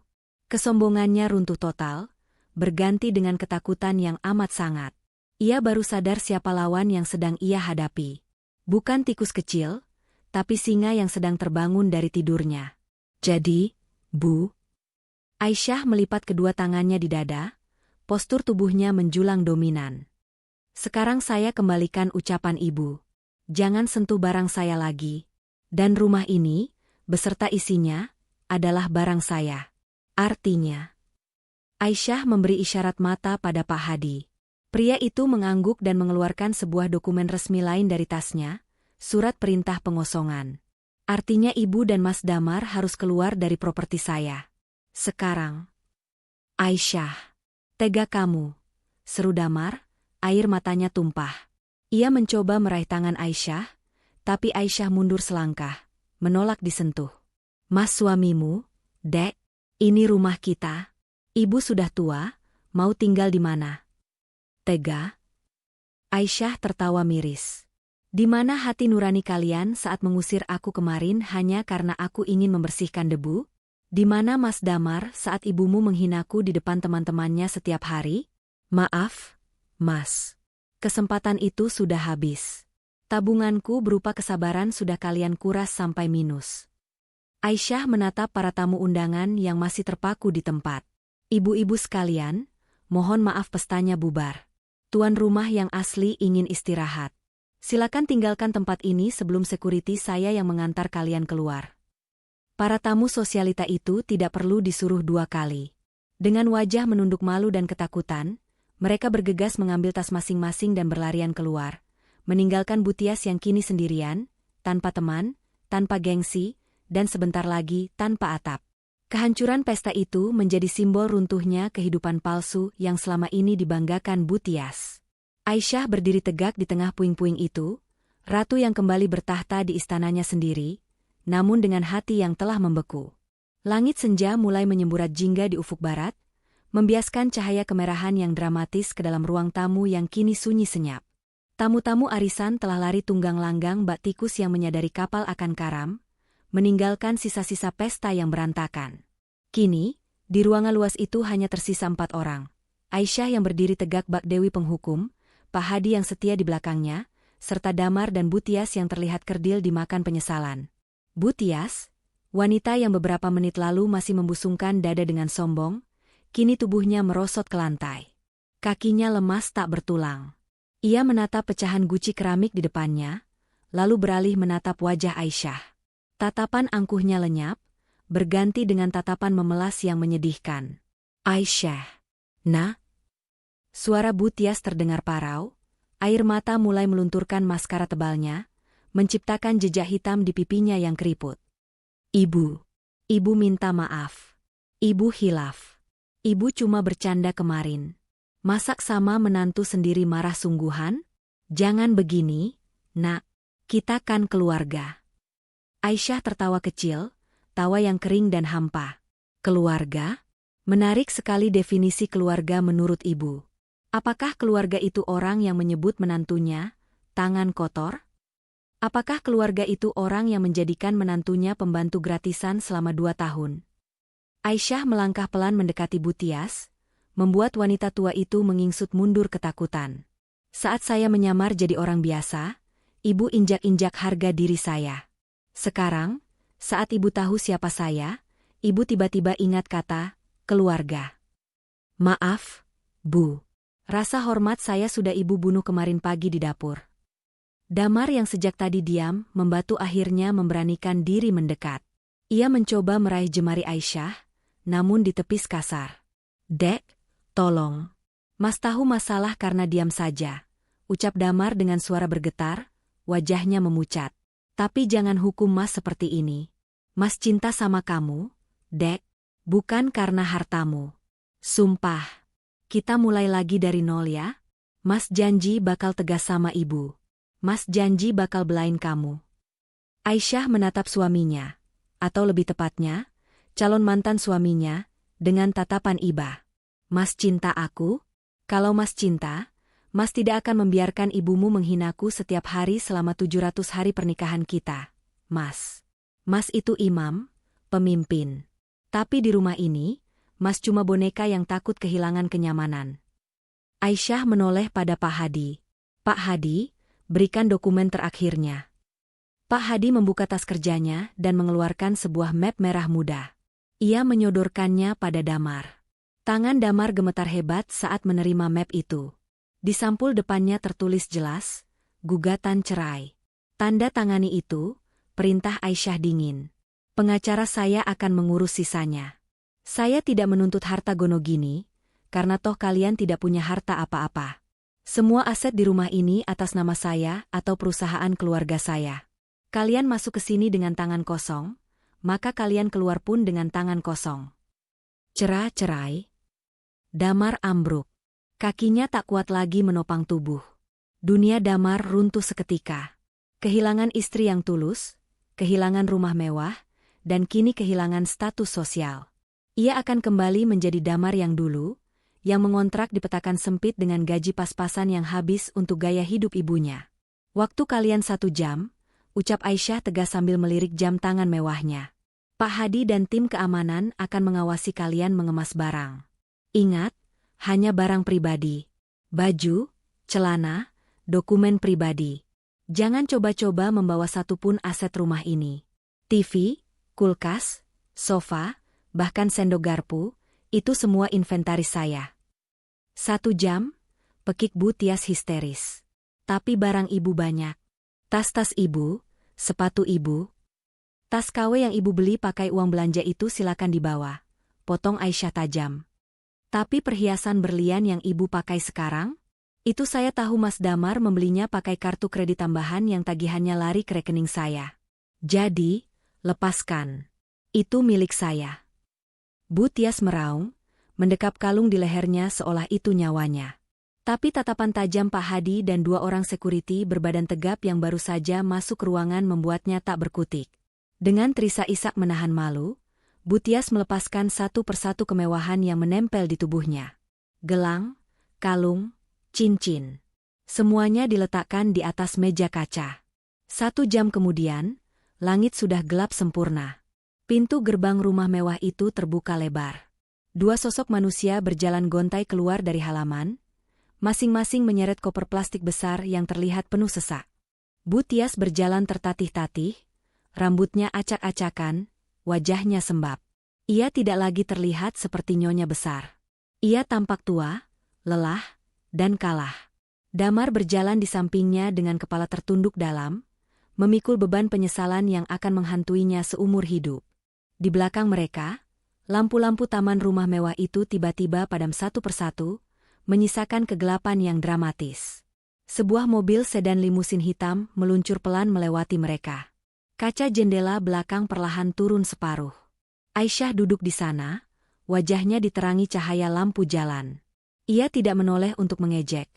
Kesombongannya runtuh total, berganti dengan ketakutan yang amat sangat. Ia baru sadar siapa lawan yang sedang ia hadapi. Bukan tikus kecil, tapi singa yang sedang terbangun dari tidurnya. Jadi, Bu? Aisyah melipat kedua tangannya di dada, postur tubuhnya menjulang dominan. Sekarang saya kembalikan ucapan ibu. Jangan sentuh barang saya lagi. Dan rumah ini, beserta isinya, adalah barang saya. Artinya, Aisyah memberi isyarat mata pada Pak Hadi. Pria itu mengangguk dan mengeluarkan sebuah dokumen resmi lain dari tasnya, surat perintah pengosongan. Artinya ibu dan Mas Damar harus keluar dari properti saya. Sekarang. Aisyah, tega kamu, seru Damar, air matanya tumpah. Ia mencoba meraih tangan Aisyah, tapi Aisyah mundur selangkah, menolak disentuh. Mas suamimu, Dek, ini rumah kita. Ibu sudah tua, mau tinggal di mana? Tega? Aisyah tertawa miris. Di mana hati nurani kalian saat mengusir aku kemarin hanya karena aku ingin membersihkan debu? Di mana Mas Damar saat ibumu menghinaku di depan teman-temannya setiap hari? Maaf, Mas. Kesempatan itu sudah habis. Tabunganku berupa kesabaran sudah kalian kuras sampai minus. Aisyah menatap para tamu undangan yang masih terpaku di tempat. Ibu-ibu sekalian, mohon maaf pestanya bubar. Tuan rumah yang asli ingin istirahat. Silakan tinggalkan tempat ini sebelum security saya yang mengantar kalian keluar. Para tamu sosialita itu tidak perlu disuruh 2 kali. Dengan wajah menunduk malu dan ketakutan, mereka bergegas mengambil tas masing-masing dan berlarian keluar, meninggalkan Butias yang kini sendirian, tanpa teman, tanpa gengsi, dan sebentar lagi tanpa atap. Kehancuran pesta itu menjadi simbol runtuhnya kehidupan palsu yang selama ini dibanggakan Butias. Aisyah berdiri tegak di tengah puing-puing itu, ratu yang kembali bertahta di istananya sendiri, namun dengan hati yang telah membeku. Langit senja mulai menyemburat jingga di ufuk barat, membiaskan cahaya kemerahan yang dramatis ke dalam ruang tamu yang kini sunyi senyap. Tamu-tamu arisan telah lari tunggang langgang bak tikus yang menyadari kapal akan karam, meninggalkan sisa-sisa pesta yang berantakan. Kini, di ruangan luas itu hanya tersisa 4 orang. Aisyah yang berdiri tegak bak Dewi Penghukum, Pak Hadi yang setia di belakangnya, serta Damar dan Butias yang terlihat kerdil dimakan penyesalan. Butias, wanita yang beberapa menit lalu masih membusungkan dada dengan sombong, kini tubuhnya merosot ke lantai. Kakinya lemas tak bertulang. Ia menatap pecahan guci keramik di depannya, lalu beralih menatap wajah Aisyah. Tatapan angkuhnya lenyap, berganti dengan tatapan memelas yang menyedihkan. Aisyah. Nah? Suara Butias terdengar parau, air mata mulai melunturkan maskara tebalnya, menciptakan jejak hitam di pipinya yang keriput. Ibu. Ibu minta maaf. Ibu hilaf. Ibu cuma bercanda kemarin. Masak sama menantu sendiri marah sungguhan? Jangan begini, nak. Kita kan keluarga. Aisyah tertawa kecil, tawa yang kering dan hampa. Keluarga? Menarik sekali definisi keluarga menurut ibu. Apakah keluarga itu orang yang menyebut menantunya tangan kotor? Apakah keluarga itu orang yang menjadikan menantunya pembantu gratisan selama 2 tahun? Aisyah melangkah pelan mendekati Butias, membuat wanita tua itu mengingsut mundur ketakutan. Saat saya menyamar jadi orang biasa, ibu injak-injak harga diri saya. Sekarang, saat ibu tahu siapa saya, ibu tiba-tiba ingat kata keluarga. Maaf, Bu. Rasa hormat saya sudah ibu bunuh kemarin pagi di dapur. Damar yang sejak tadi diam, membatu akhirnya memberanikan diri mendekat. Ia mencoba meraih jemari Aisyah, namun ditepis kasar. Dek, tolong. Mas tahu masalah karena diam saja, ucap Damar dengan suara bergetar, wajahnya memucat. Tapi jangan hukum Mas seperti ini. Mas cinta sama kamu, Dek, bukan karena hartamu. Sumpah. Kita mulai lagi dari nol ya. Mas janji bakal tegas sama ibu. Mas janji bakal belain kamu. Aisyah menatap suaminya, atau lebih tepatnya, calon mantan suaminya, dengan tatapan iba. Mas cinta aku? Kalau Mas cinta, Mas tidak akan membiarkan ibumu menghinaku setiap hari selama 700 hari pernikahan kita, Mas. Mas itu imam, pemimpin. Tapi di rumah ini, Mas cuma boneka yang takut kehilangan kenyamanan. Aisyah menoleh pada Pak Hadi. Pak Hadi, berikan dokumen terakhirnya. Pak Hadi membuka tas kerjanya dan mengeluarkan sebuah map merah muda. Ia menyodorkannya pada Damar. Tangan Damar gemetar hebat saat menerima map itu. Di sampul depannya tertulis jelas, gugatan cerai. Tanda tangani itu, perintah Aisyah dingin. Pengacara saya akan mengurus sisanya. Saya tidak menuntut harta gonogini, karena toh kalian tidak punya harta apa-apa. Semua aset di rumah ini atas nama saya atau perusahaan keluarga saya. Kalian masuk ke sini dengan tangan kosong, maka kalian keluar pun dengan tangan kosong. Cerai. Damar ambruk. Kakinya tak kuat lagi menopang tubuh. Dunia Damar runtuh seketika. Kehilangan istri yang tulus, kehilangan rumah mewah, dan kini kehilangan status sosial. Ia akan kembali menjadi Damar yang dulu, yang mengontrak di petakan sempit dengan gaji pas-pasan yang habis untuk gaya hidup ibunya. Waktu kalian 1 jam, ucap Aisyah tegas sambil melirik jam tangan mewahnya. Pak Hadi dan tim keamanan akan mengawasi kalian mengemas barang. Ingat, hanya barang pribadi. Baju, celana, dokumen pribadi. Jangan coba-coba membawa satupun aset rumah ini. TV, kulkas, sofa, bahkan sendok garpu, itu semua inventaris saya. 1 jam, pekik Butias histeris. Tapi barang ibu banyak. Tas-tas ibu, sepatu ibu. Tas KW yang ibu beli pakai uang belanja itu silakan dibawa, potong Aisyah tajam. Tapi perhiasan berlian yang ibu pakai sekarang? Itu saya tahu Mas Damar membelinya pakai kartu kredit tambahan yang tagihannya lari ke rekening saya. Jadi, lepaskan. Itu milik saya. Bu Tias meraung, mendekap kalung di lehernya seolah itu nyawanya. Tapi tatapan tajam Pak Hadi dan dua orang sekuriti berbadan tegap yang baru saja masuk ruangan membuatnya tak berkutik. Dengan terisak-isak menahan malu, Bu Tias melepaskan satu persatu kemewahan yang menempel di tubuhnya. Gelang, kalung, cincin. Semuanya diletakkan di atas meja kaca. 1 jam kemudian, langit sudah gelap sempurna. Pintu gerbang rumah mewah itu terbuka lebar. 2 sosok manusia berjalan gontai keluar dari halaman, masing-masing menyeret koper plastik besar yang terlihat penuh sesak. Bu Tias berjalan tertatih-tatih, rambutnya acak-acakan, wajahnya sembab. Ia tidak lagi terlihat seperti nyonya besar. Ia tampak tua, lelah, dan kalah. Damar berjalan di sampingnya dengan kepala tertunduk dalam, memikul beban penyesalan yang akan menghantuinya seumur hidup. Di belakang mereka, lampu-lampu taman rumah mewah itu tiba-tiba padam satu persatu, menyisakan kegelapan yang dramatis. Sebuah mobil sedan limusin hitam meluncur pelan melewati mereka. Kaca jendela belakang perlahan turun separuh. Aisyah duduk di sana, wajahnya diterangi cahaya lampu jalan. Ia tidak menoleh untuk mengejek.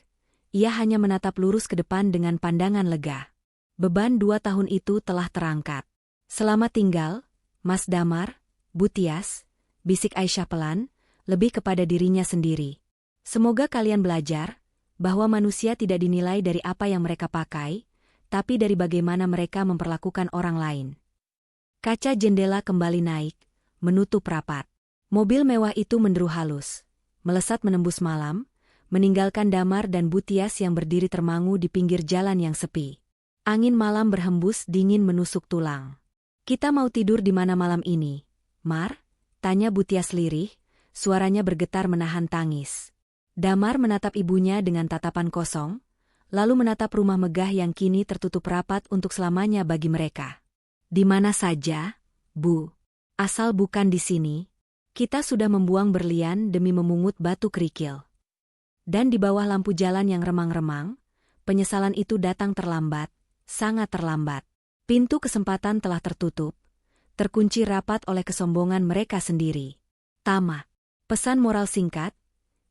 Ia hanya menatap lurus ke depan dengan pandangan lega. Beban 2 tahun itu telah terangkat. Selamat tinggal, Mas Damar, Bu Tias, bisik Aisyah pelan, lebih kepada dirinya sendiri. Semoga kalian belajar bahwa manusia tidak dinilai dari apa yang mereka pakai, tapi dari bagaimana mereka memperlakukan orang lain. Kaca jendela kembali naik, menutup rapat. Mobil mewah itu menderu halus, melesat menembus malam, meninggalkan Damar dan Bu Tias yang berdiri termangu di pinggir jalan yang sepi. Angin malam berhembus dingin menusuk tulang. Kita mau tidur di mana malam ini, Mar? Tanya Bu Tias lirih, suaranya bergetar menahan tangis. Damar menatap ibunya dengan tatapan kosong, lalu menatap rumah megah yang kini tertutup rapat untuk selamanya bagi mereka. Di mana saja, Bu? Asal bukan di sini. Kita sudah membuang berlian demi memungut batu kerikil. Dan di bawah lampu jalan yang remang-remang, penyesalan itu datang terlambat, sangat terlambat. Pintu kesempatan telah tertutup, terkunci rapat oleh kesombongan mereka sendiri. Tamat. Pesan moral singkat,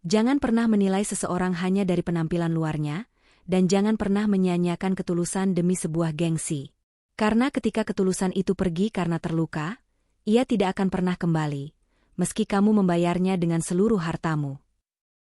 jangan pernah menilai seseorang hanya dari penampilan luarnya, dan jangan pernah menyia-nyiakan ketulusan demi sebuah gengsi. Karena ketika ketulusan itu pergi karena terluka, ia tidak akan pernah kembali, meski kamu membayarnya dengan seluruh hartamu.